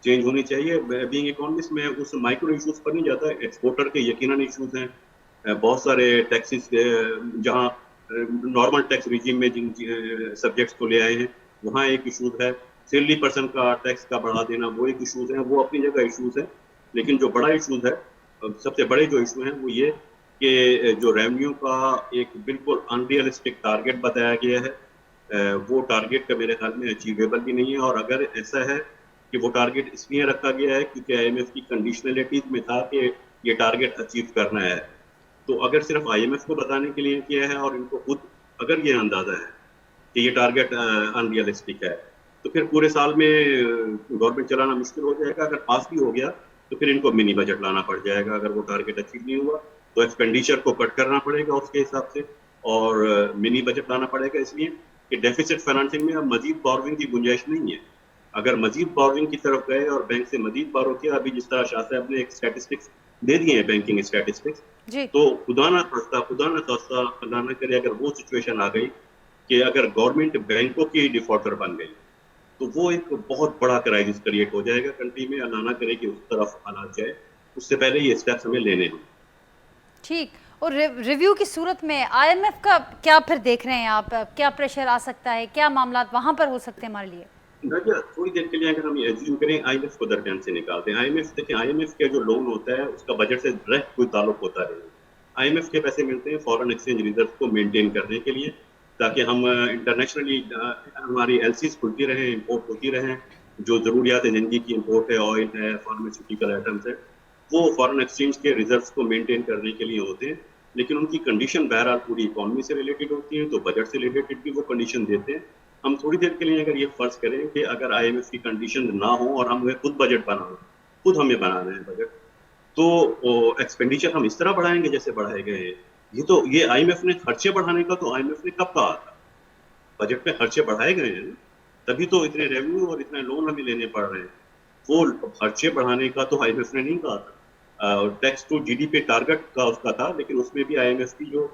चेंज होनी चाहिए. बीइंग इकोनॉमिस्ट में उस माइक्रो इश्यूज़ पर नहीं जाता, एक्सपोर्टर के यकीनन इश्यूज़ हैं, बहुत सारे टैक्सेस जहाँ नॉर्मल टैक्स रिजीम में जिन सब्जेक्ट्स को ले आए हैं वहाँ एक इशूज़ है, सैलरी पर्सन का टैक्स का बढ़ा देना वो एक इशूज़ है, वो अपनी जगह इशूज़ है. लेकिन जो बड़ा इशूज़ है, सबसे बड़े जो इशू हैं वो ये कि जो रेवेन्यू का एक बिल्कुल अनरियलिस्टिक टारगेट बताया गया है, वो टारगेट का मेरे ख्याल में अचीवेबल भी नहीं है. और अगर ऐसा है कि वो टारगेट इसलिए रखा गया है क्योंकि IMF की कंडीशनलिटीज में था कि ये टारगेट अचीव करना है, تو اگر صرف IMF کو بتانے کے لیے کیا ہے اور ان کو خود اگر یہ اندازہ ہے کہ یہ ٹارگیٹ ان ریئلسٹک ہے تو پھر پورے سال میں گورنمنٹ چلانا مشکل ہو جائے گا. اگر پاس بھی ہو گیا تو پھر ان کو منی بجٹ لانا پڑ جائے گا. اگر وہ ٹارگیٹ اچیو نہیں ہوا تو ایکسپینڈیچر کو کٹ کرنا پڑے گا اس کے حساب سے, اور منی بجٹ لانا پڑے گا, اس لیے کہ ڈیفیسٹ فائنانسنگ میں اب مزید بورونگ کی گنجائش نہیں ہے. اگر مزید بورونگ کی طرف گئے اور بینک سے مزید بورو کیا, ابھی جس طرح شاہ صاحب نے ایک اسٹیٹسٹکس دے دیے ہیں بینکنگ اسٹیٹسٹکس, تو خدا نہ خاصہ اللہ نہ کرے اگر وہ سچویشن آ گئی کہ اگر گورنمنٹ بینکوں کی ڈیفالٹر بن گئی تو وہ ایک بہت بڑا کرائسس کریٹ ہو جائے گا کنٹری میں. اللہ نہ کرے کہ اس طرف حالات جائے, اس سے پہلے یہ اسٹیپس ہمیں لینے ہوں. ٹھیک, اور ریویو کی صورت میں IMF کا کیا پھر دیکھ رہے ہیں آپ, کیا پریشر آ سکتا ہے, کیا معاملات وہاں پر ہو سکتے ہیں ہمارے لیے؟ تھوڑی دیر کے لیے اگر ہم ایزیوم کریں IMF کو درمیان سے نکالتے ہیں. IMF کا جو لون ہوتا ہے اس کا بجٹ سے ڈائریکٹ کوئی تعلق ہوتا ہے. IMF کے پیسے ملتے ہیں فارن ایکسچینج ریزرو کو مینٹین کرنے کے لیے, تاکہ ہم انٹرنیشنلی ہماری LCs کھلتی رہیں, امپورٹ ہوتی رہیں. جو ضروریات زندگی کی امپورٹ ہے, آئل ہے, فارماسیوٹیکل آئٹمس ہے, وہ فارن ایکسچینج کے ریزروس کو مینٹین کرنے کے لیے ہوتے ہیں. لیکن ان کی کنڈیشن بہرحال پوری اکانومی سے ریلیٹڈ ہوتی ہیں, تو بجٹ سے ریلیٹڈ بھی وہ کنڈیشن دیتے ہیں. ہم تھوڑی دیر کے لیے اگر یہ فرض کریں کہ اگر IMF کی کنڈیشن نہ ہو اور ہم خود بجٹ بنائیں, خود ہمیں بنانا ہے بجٹ, تو ایکسپینڈیچر ہم اس طرح بڑھائیں گے جیسے بڑھائے گئے ہیں. یہ IMF نے خرچے بڑھانے کا تو IMF نے کب کہا تھا؟ بجٹ میں خرچے بڑھائے گئے ہیں, تبھی تو اتنے ریونیو اور اتنے لون ہمیں لینے پڑ رہے ہیں. وہ خرچے بڑھانے کا تو IMF نے نہیں کہا تھا. ٹیکس ٹو GDP ٹارگٹ کا اس کا تھا, لیکن اس میں بھی IMF کی جو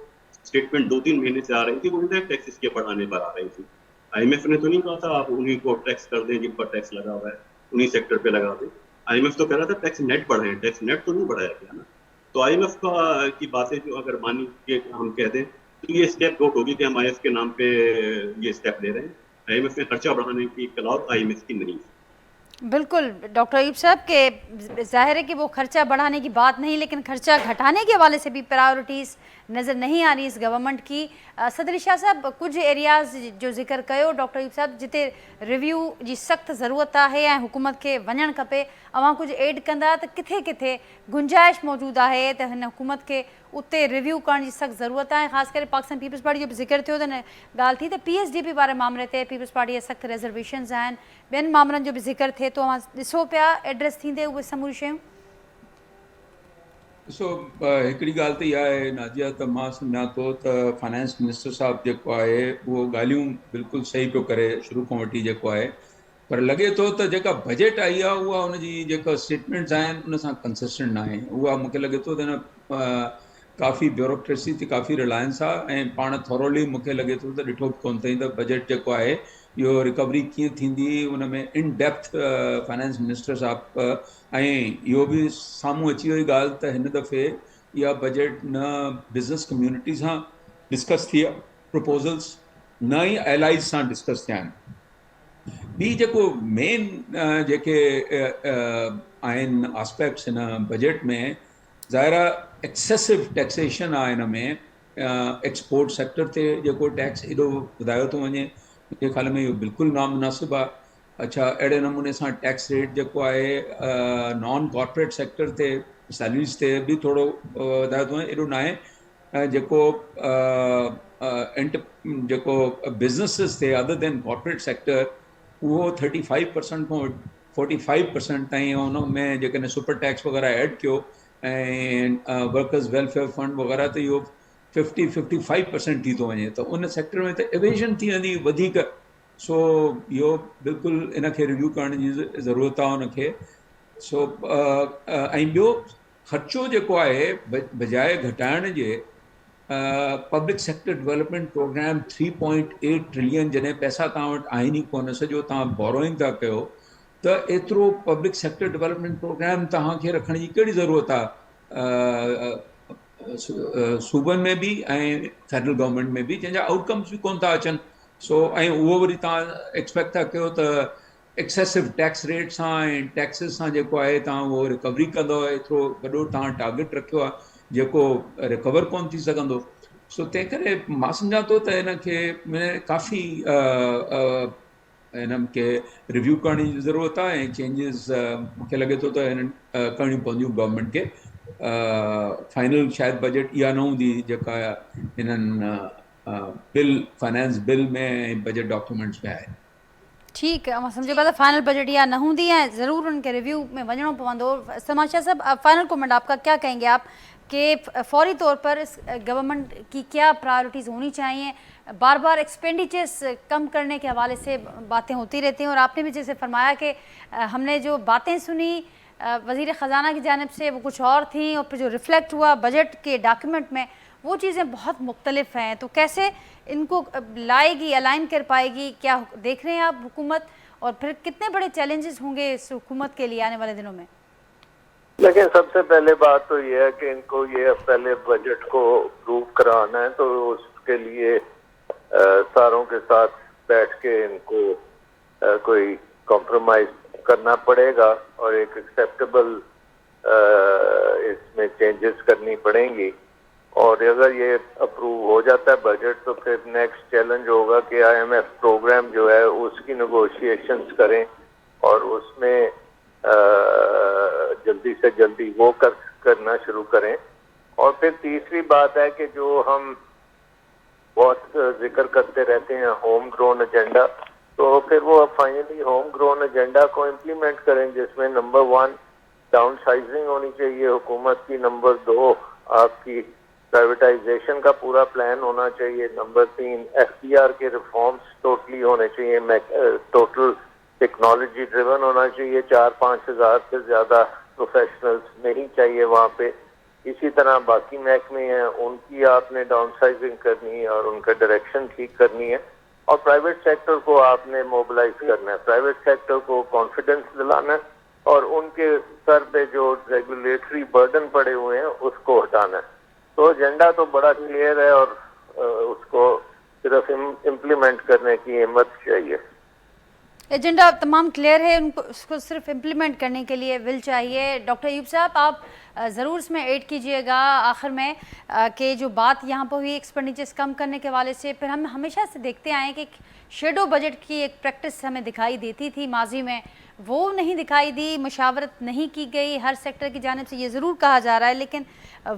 اسٹیٹمنٹ 2-3 مہینے سے آ رہی تھی وہ انڈائریکٹ ٹیکسز کے بڑھانے پر آ رہی تھی. IMF نے تو نہیں کہا تھا آپ انہیں کو ٹیکس کر دیں جن پر ٹیکس لگا ہوا ہے, انہیں سیکٹر پہ لگا دیں. IMF تو کہہ رہا تھا ٹیکس نیٹ بڑھائیں, ٹیکس نیٹ تو نہیں بڑھایا گیا نا. تو IMF کی باتیں جو اگر مانی کہ ہم کہہ دیں تو یہ اسٹیپ گوٹ ہوگی کہ ہم IMF کے نام پہ یہ اسٹیپ لے رہے ہیں. IMF نے خرچہ بڑھانے کی کلاؤ IMF کی نہیں. بالکل ڈاکٹر ایوب صاحب کہ ظاہر ہے کہ وہ خرچہ بڑھانے کی بات نہیں, لیکن خرچہ گھٹانے کے حوالے سے بھی پرائیورٹیز نظر نہیں آ رہی اس گورنمنٹ کی. صدر علی شاہ صاحب کچھ ایریاز جو ذکر کयो ڈاکٹر ایوب صاحب जिते रिव्यू जी सख़्त ज़रूरत आहे ऐं हुकूमत खे वञणु खपे, अवां कुझु एड कंदा त किथे किथे गुंजाइश मौजूदु आहे त हिन हुकूमत खे उते रिव्यू करण जी सख़्त ज़रूरत आहे. ख़ासि करे पाकिस्तान पीपल्स पार्टी जो बि ज़िक्र थियो त हिन ॻाल्हि थी त PSDP वारे मामले ते पीपल्स पार्टी जा सख़्त रिज़र्वेशन्स आहिनि, ॿियनि मामलनि जो बि ज़िक्र थिए थो. अवां ॾिसो पिया एड्रेस थींदे उहे समूरी शयूं? ॾिसो, हिकिड़ी ॻाल्हि त इहा आहे नाज़िया त मां सम्झां थो त फाइनेंस मिनिस्टर साहिबु जेको आहे उहो ॻाल्हियूं बिल्कुलु सही पियो करे शुरू खां वठी जेको आहे, पर लॻे थो त जेका बजट आई आहे उहा उनजी जेका स्टेटमेंट्स आहिनि उन सां कंसिस्टेंट न आहे. उहा मूंखे लॻे थो त हिन काफ़ी ब्यूरोक्रेसी ते काफ़ी रिलायंस आहे, ऐं पाण थोरोली मूंखे लॻे थो त ॾिठो कोन अथई त बजट जेको आहे इहो रिकवरी कीअं थींदी, उन में इन डेप्थ फाइनेंस मिनिस्टर साहिबु, ऐं इहो बि साम्हूं अची वई ॻाल्हि त हिन दफ़े इहा बजट न बिज़नेस कम्यूनिटी सां डिस्कस थी आहे प्रपोज़ल्स, न ई एलाइज़ सां डिस्कस थिया आहिनि. ॿी जेको मेन जेके आहिनि आस्पेक्ट्स हिन बजट में, ज़ाहिर आहे एक्सेसिव टैक्सेशन आहे हिन में. एक्सपोर्ट सेक्टर ते जेको टैक्स एॾो वधायो थो वञे, मुंहिंजे ख़्याल में इहो बिल्कुलु नामुनासिबु आहे. अच्छा, अहिड़े नमूने सां टैक्स रेट जेको आहे नॉन कॉर्पोरेट सेक्टर ते सैलरीज़ ते बि थोरो वधायो थो वञे, एॾो न आहे. जेको बिज़नेसिस थे अदर देन कॉर्पोरेट सेक्टर, उहो 35% खां 45% ताईं हुन में जेकॾहिं सुपर टैक्स वग़ैरह ऐड कयो ऐं वर्कर्स वेलफेयर फंड वग़ैरह, त इहो 50-55% थी थो वञे. त उन सेक्टर में त एवेजन थी वेंदी वधीक. सो इहो बिल्कुलु इन खे रिव्यू करण जी ज़रूरत आहे उनखे. सो ऐं ॿियो ख़र्चो जेको आहे बजाए घटाइण जे, public sector development programme 3.8 trillion जॾहिं पैसा तव्हां वटि आहिनि ई कोन, सॼो तव्हां बोरोइंग था कयो, त एतिरो पब्लिक सेक्टर डेवलपमेंट प्रोग्राम तव्हांखे रखण जी कहिड़ी ज़रूरत आहे सूबनि में बि ऐं फेडरल गवर्नमेंट में बि, जंहिंजा आउटकम्स बि कोन था अचनि. सो ऐं उहो वरी तव्हां एक्सपेक्ट था कयो त एक्सेसिव टैक्स रेट सां ऐं टैक्सिस सां जेको आहे तव्हां उहो रिकवरी कंदव. एतिरो वॾो तव्हां टारगेट रखियो आहे जेको रिकवर कोन थी सघंदो. सो तंहिं करे मां सम्झां थो त हिनखे काफ़ी हिन खे रिव्यू करण जी ज़रूरत आहे, ऐं चेंजिस मूंखे लॻे थो त हिननि करणियूं पवंदियूं गवर्नमेंट खे. फाइनल शायद बजट इहा न हूंदी जेका हिननि बिल फाइनेंस बिल में बजट डॉक्यूमेंट्स में आहे। ठीक है, सम्झो पिया फाइनल बजट या न हूंदी है, ज़रूर उनके रिव्यू में वञणो पवंदो। सलमान शाह साहब, फाइनल कमेंट आपका, क्या कहेंगे आप कि फौरी तौर पर इस गवर्नमेंट की क्या प्रायोरिटीज़ होनी चाहिए? बार बार एक्सपेंडिचर्स कम करने के हवाले से बातें होती रहती हैं, और आपने भी जैसे फरमाया कि हमने जो बातें सुनी वज़ीर ख़जाना की जानिब से वो कुछ और थी, और फिर जो रिफ्लेक्ट हुआ बजट के डॉक्यूमेंट में वो चीज़ें बहुत मुख्तलिफ हैं। तो कैसे इनको लाएगी, अलाइन कर पाएगी, क्या देख रहे हैं आप हुकूमत, और फिर कितने बड़े चैलेंजेस होंगे इस हुकूमत के लिए आने वाले दिनों में? लेकिन सबसे पहले बात तो ये है कि इनको ये पहले बजट को अप्रूव कराना है, तो उसके लिए सारों के साथ बैठ के इनको कोई कॉम्प्रोमाइज करना पड़ेगा और एक एक्सेप्टेबल इसमें चेंजेस करनी पड़ेंगी। और अगर ये अप्रूव हो जाता है बजट, तो फिर नेक्स्ट चैलेंज होगा कि IMF प्रोग्राम जो है उसकी नेगोशिएशंस करें और उसमें जल्दी से जल्दी वो करना शुरू करें। और फिर तीसरी बात है कि जो हम बहुत जिक्र करते रहते हैं होम ग्रोन एजेंडा, तो फिर वो फाइनली होम ग्रोन एजेंडा को इम्प्लीमेंट करें, जिसमें नंबर 1 डाउन साइजिंग होनी चाहिए हुकूमत की, नंबर 2 आपकी प्राइवेटाइजेशन का पूरा प्लान होना चाहिए, नंबर 3 FDR के रिफॉर्म्स टोटली होने चाहिए, टोटल टेक्नोलॉजी ड्रिवन होना चाहिए, 4-5 हज़ार से ज़्यादा प्रोफेशनल्स नहीं चाहिए वहाँ पे। इसी तरह बाकी महकमे हैं, उनकी आपने डाउन साइजिंग करनी है और उनका डायरेक्शन ठीक करनी है, और प्राइवेट सेक्टर को आपने मोबिलाइज करना है, प्राइवेट सेक्टर को कॉन्फिडेंस दिलाना है, और उनके सर पे जो रेगुलेटरी बर्डन पड़े हुए हैं उसको हटाना है। तो एजेंडा तो बड़ा क्लियर है और उसको सिर्फ इम्प्लीमेंट करने की हिम्मत चाहिए। एजेंडा तमाम क्लियर है, उनको उसको सिर्फ इम्प्लीमेंट करने के लिए विल चाहिए। डॉक्टर अयूब साहब, आप ज़रूर इसमें ऐड कीजिएगा आखिर में कि जो बात यहाँ पर हुई एक्सपेंडिचर्स कम करने के वाले से, फिर हम हमेशा से देखते आए कि शेडो बजट की एक प्रैक्टिस हमें दिखाई देती थी माजी में, वो नहीं दिखाई दी, मशावरत नहीं की गई हर सेक्टर की जानिब से, ये ज़रूर कहा जा रहा है, लेकिन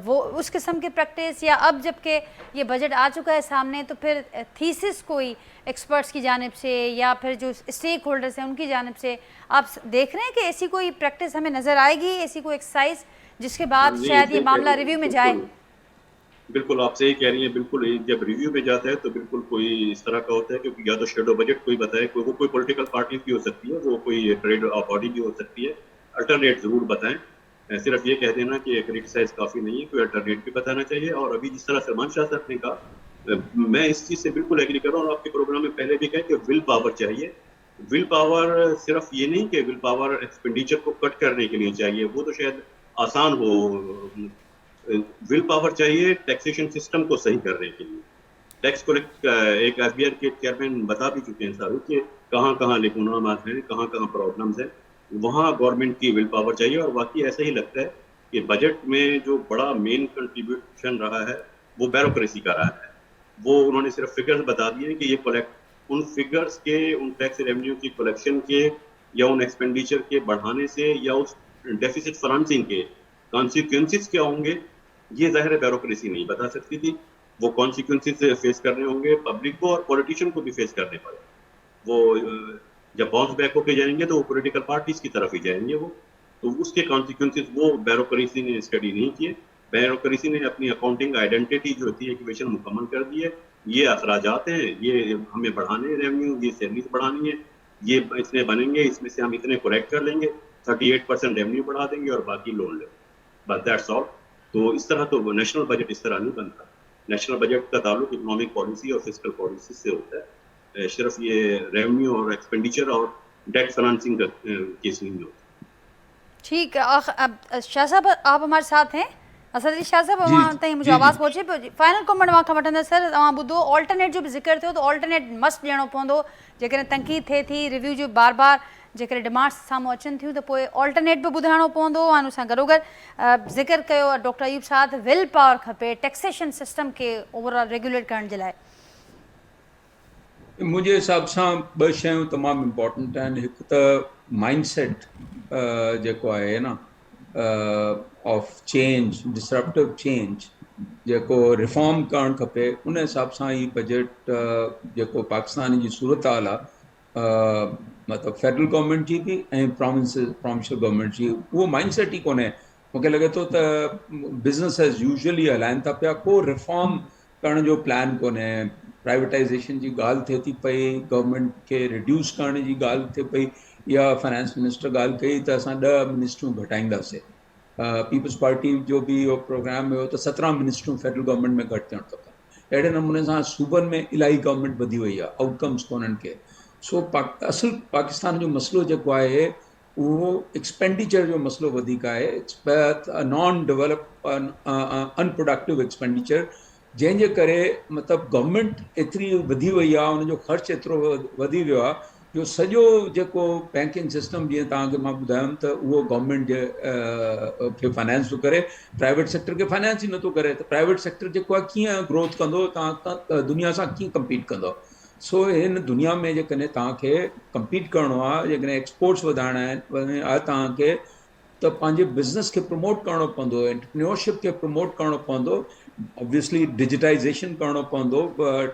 वो उस किस्म की प्रैक्टिस, या अब जबकि ये बजट आ चुका है सामने, तो फिर थीसिस कोई एक्सपर्ट्स की जानिब से या फिर जो स्टेक होल्डर्स हैं उनकी जानिब से आप देख रहे हैं कि ऐसी कोई प्रैक्टिस हमें नज़र आएगी, ऐसी कोई एक्सरसाइज जिसके बाद शायद ये मामला रिव्यू में जाए? बिल्कुल आप सही कह रही हैं। बिल्कुल जब रिव्यू में जाता है तो बिल्कुल कोई इस तरह का होता है, क्योंकि या तो शेडो बजट कोई बताए, वो कोई पॉलिटिकल पार्टी भी हो सकती है, वो कोई ट्रेड बॉडी भी हो सकती है, अल्टरनेट ज़रूर बताएं। सिर्फ ये कह देना कि क्रिटिसाइज काफ़ी नहीं है, कोई अल्टरनेट भी बताना चाहिए। और अभी जिस तरह सलमान शाह साहब ने कहा, मैं इस चीज़ से बिल्कुल एग्री कर रहा हूँ, और आपके प्रोग्राम में पहले भी कहा कि विल पावर चाहिए। विल पावर सिर्फ ये नहीं कि विल पावर एक्सपेंडिचर को कट करने के लिए चाहिए, वो तो शायद आसान हो। विल पावर चाहिए टैक्सेशन सिस्टम को सही करने के लिए। टैक्स कलेक्ट एक FBR के चेयरमैन बता भी चुके हैं सारू कि कहाँ कहाँ लेकुनामात हैं, कहाँ कहाँ प्रॉब्लम्स हैं, वहाँ गवर्नमेंट की विल पावर चाहिए। और बाकी ऐसा ही लगता है कि बजट में जो बड़ा मेन कंट्रीब्यूशन रहा है वो ब्यूरोक्रेसी का रहा है। वो उन्होंने सिर्फ फिगर्स बता दिए कि ये कलेक्ट, उन फिगर्स के, उन टैक्स रेवेन्यू की कलेक्शन के या उन एक्सपेंडिचर के बढ़ाने से या उस डेफिसिट फाइनेंसिंग के कॉन्सिक्वेंसेस क्या होंगे, ये ज़ाहिर है ब्यूरोक्रेसी नहीं बता सकती थी। वो कॉन्सिक्वेंसेस फेस करने होंगे पब्लिक को और पॉलिटिशियन को भी फेस करने पड़े। वो जब बाउंस बैक होके जाएंगे तो वो पॉलिटिकल पार्टीज की तरफ ही जाएंगे वो, तो उसके कॉन्सिक्वेंसेस वो ब्यूरोक्रेसी ने स्टडी नहीं किए। ब्यूरोक्रेसी ने अपनी अकाउंटिंग आइडेंटिटी जो थी इक्वेशन मुकम्मल कर दी है। ये अखराजात हैं, ये हमें बढ़ाने हैं रेवेन्यू, ये सैलरीज बढ़ानी है, ये इतने बनेंगे, इसमें से हम इतने कलेक्ट कर लेंगे, 38% रेवेन्यू बढ़ा देंगे और बाकी लोन लेंगे, बस दैट्स ऑल। तो इस तरह तो नेशनल बजट इस तरह नहीं बनता। नेशनल बजट का ताल्लुक इकोनॉमिक पॉलिसी और फिस्कल पॉलिसी से होता है, सिर्फ ये रेवेन्यू और एक्सपेंडिचर और डेट फाइनेंसिंग का केस नहीं होता। ठीक है, शाह साहब आप हमारे साथ हैं? असद अली शाह साहब, वहाँ ताईं मुझे आवाज़ पहुचे। फाइनल कमेंट वहाँ खां वठंदे सर, तव्हां ॿुधो ऑल्टरनेट जो बि ज़िक्र थियो, तो ऑल्टरनेट मस्ट ॾियणो पवंदो। जेकॾहिं तनक़ीद थिए थी, रिव्यू जो बार बार जेकॾहिं डिमांड्स साम्हूं अचनि थियूं, त पोइ ऑल्टरनेट बि ॿुधाइणो पवंदो। ऐं उन सां गॾोगॾु ज़िक्र कयो डॉक्टर अयूब साहब, विल पावर खपे टैक्सेशन सिस्टम खे ओवरऑल रेगुलेट करण जे लाइ। मुंहिंजे हिसाब सां ॿ शयूं तमामु इम्पॉर्टेंट आहिनि। हिकु त माइंड सेट जेको आहे न, ऑफ चेंज, डिसरप्टिव चेंज जेको रिफॉर्म करणु खपे, उन हिसाब सां ई बजट जेको पाकिस्तान जी सूरत हाल आहे, मतिलबु फेडरल गवर्नमेंट जी बि ऐं प्रोविंशियल गवर्नमेंट जी, उहो माइंड सेट ई कोन्हे। मूंखे लॻे थो त बिज़नेस एज़ यूजुअली हलाइनि था पिया, को रिफॉर्म करण जो प्लान कोन्हे। प्राइवेटाइज़ेशन जी ॻाल्हि थिए थी पई, गवर्नमेंट खे रिड्यूस करण जी ॻाल्हि थिए पई, या फाइनेंस मिनिस्टर ॻाल्हि कई त असां 10 मिनिस्ट्रियूं घटाईंदासीं। पीपल्स पार्टी जो भी इहो प्रोग्राम हुयो त 17 मिनिस्ट्रियूं फेडरल गवर्नमेंट में घटि थियणु खपनि। अहिड़े नमूने सां सूबनि में इलाही गवर्नमेंट वधी वई आहे, आउटकम्स कोन्हनि के। सो असुल पाकिस्तान जो मसइलो जेको आहे उहो एक्सपेंडिचर जो मसइलो वधीक आहे, नॉन डेवलप अनप्रोडक्टिव एक्सपेंडिचर, जंहिंजे करे मतिलबु गवर्नमेंट एतिरी वधी वई आहे, उनजो ख़र्चु एतिरो वधी वियो आहे जो सॼो जेको बैंकिंग सिस्टम, जीअं तव्हांखे मां ॿुधायुमि त उहो गवर्नमेंट जे खे फाइनेंस थो करे, प्राइवेट सेक्टर खे फाइनेंस ई नथो करे। त प्राइवेट सेक्टर जेको आहे कीअं ग्रोथ कंदो, तव्हां दुनिया सां कीअं कम्पीट कंदो? सो हिन दुनिया में जेकॾहिं तव्हांखे कम्पीट करिणो आहे, जेकॾहिं एक्सपोर्ट्स वधाइणा आहिनि आहे तव्हांखे, त पंहिंजे बिज़नेस खे प्रमोट करिणो पवंदो, एंटरप्रेन्योरशिप खे प्रमोट करिणो पवंदो, ऑब्वियसली डिजिटाइज़ेशन करिणो पवंदो,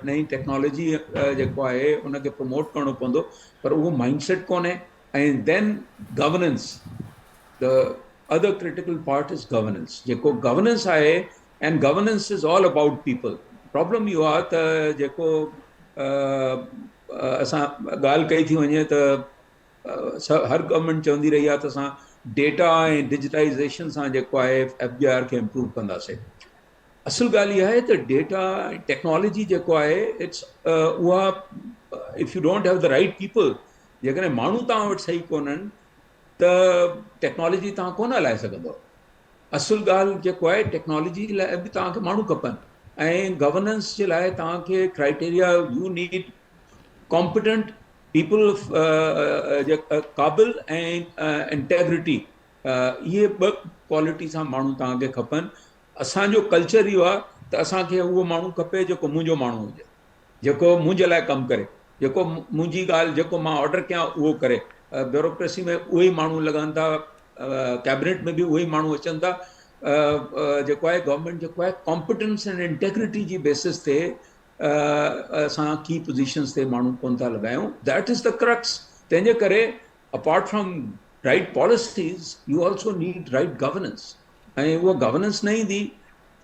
नई टेक्नोलॉजी जेको आहे उनखे प्रमोट करिणो पवंदो, पर उहो माइंडसेट कोन्हे। ऐं then governance, the other critical part is governance. जेको गवर्नेंस आहे, and governance is all about people. Problem इहो आहे त जेको असां ॻाल्हि कई थी वञे त हर गवर्नमेंट चवंदी रही आहे त असां डेटा ऐं डिजिटाइज़ेशन सां जेको आहे FDR खे इम्प्रूव कंदासीं। असुल ॻाल्हि इहा आहे त डेटा टेक्नोलॉजी जेको आहे इट्स उहा, if you don't have the right people, जेकॾहिं माण्हू तव्हां वटि सही कोन्हनि त टेक्नोलॉजी तव्हां कोन हलाए सघंदव। असुल ॻाल्हि जेको आहे, टेक्नोलॉजी लाइ बि तव्हांखे माण्हू खपनि, ऐं गवर्नेंस जे लाइ तव्हांखे क्राइटेरिया, यू नीड कॉम्पिटेंट पीपल, क़ाबिल ऐं इंटेग्रिटी, इहे ॿ क्वालिटी सां माण्हू तव्हांखे खपनि। असांजो कल्चर इहो आहे त असांखे उहो माण्हू खपे जेको मुंहिंजो माण्हू हुजे, जेको मुंहिंजे लाइ कमु करे, जेको मुंहिंजी ॻाल्हि, जेको मां ऑर्डर कयां उहो करे। ब्यूरोक्रेसी में उहे ई माण्हू लॻनि था, कैबिनेट में बि उहे ई माण्हू अचनि था। जेको आहे गवर्नमेंट जेको आहे कॉम्पिटेंस एंड इंटेग्रिटी जी बेसिस ते असां की पोज़ीशन्स ते माण्हू कोन था लॻायूं। That is the crux. तंहिंजे करे apart from right policies, you also need right governance, ऐं उहा गवर्नेंस न ईंदी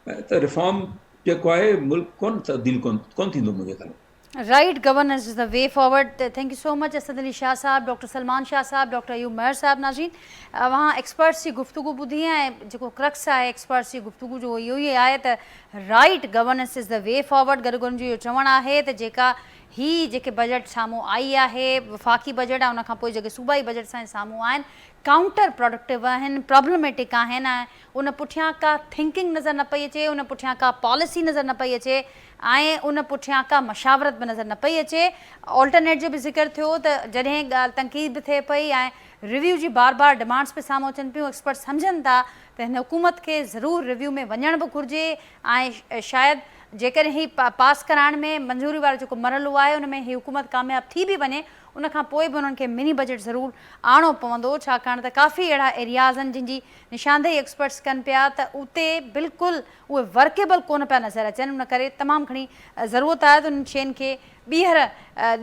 त रिफॉर्म जेको आहे मुल्क कोन तब्दील कोन थींदो मुंहिंजे ख़्याल में। Right governance is the way forward. Thank you so much Asad Ali Shah साहब, डॉक्टर सलमान शाह साहब, डॉक्टर अयूब महर साहब। नाज़रीन, वहाँ एक्सपर्ट्स की गुफ्तगू ॿुधी ऐं जेको क्रक्स आहे एक्सपर्ट्स की गुफ्तगू जो इहो ई आहे त right governance is the way forward. गॾु जो इहो चवणु आहे त जेका जेके बजट साम्हूं आई आहे, वफ़ाक़ी बजट आहे, उनखां पोइ जेके सूबाई बजट सां साम्हूं आहिनि, काउंटर प्रोडक्टिव आहिनि, प्रॉब्लमेटिक आहिनि, ऐं उन पुठियां का थिंकिंग नज़र न पई अचे, उन पुठियां का पॉलिसी नज़र न पई अचे, ऐं उन पुठियां का मशावरत बि नज़र न पई अचे। ऑल्टरनेट जो बि ज़िक्र थियो त जॾहिं ॻाल्हि तनक़ीद बि थिए पई ऐं रिव्यू जी बार बार डिमांड्स पे साम्हूं अचनि पियूं, एक्सपर्ट सम्झनि था त हिन हुकूमत खे ज़रूरु रिव्यू में वञणु बि घुरिजे, ऐं शायदि जेकॾहिं ही पास कराइण में मंज़ूरी वारो जेको मरहलो आहे उन में ही हुकूमत कामयाबु थी बि वञे, उनखां पोइ बि उन्हनि खे मिनी बजट ज़रूरु आणो पवंदो, छाकाणि त काफ़ी अहिड़ा एरियाज़ आहिनि जिन जी निशानदेही एक्सपर्ट्स कनि पिया त उते बिल्कुलु उहे वर्केबल कोन पिया नज़र अचनि। उन करे तमामु घणी ज़रूरत आहे त उन्हनि शयुनि खे ॿीहर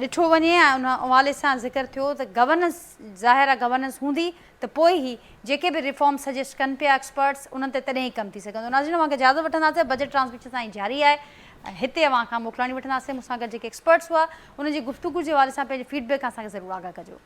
ॾिठो वञे, ऐं उन हवाले सां ज़िक्र थियो त गवर्नेंस, ज़ाहिर आहे गवर्नेंस हूंदी त पोइ ई जेके बि रिफॉर्म सजेस्ट कनि पिया एक्सपर्ट्स, उन्हनि ते तॾहिं ई कमु थी सघंदो। नाज़रीन, मूंखे इजाज़त वठंदासीं, बजट ट्रांसमिशन सां ई जारी आहे, हिते अव्हां खां मोकिलाणी वठंदासीं। मूंसां गॾु जेके एक्सपर्ट्स हुआ उनजी गुफ़्तगू जे हवाले सां पंहिंजे फीडबैक असांखे ज़रूरु आगाह कजो।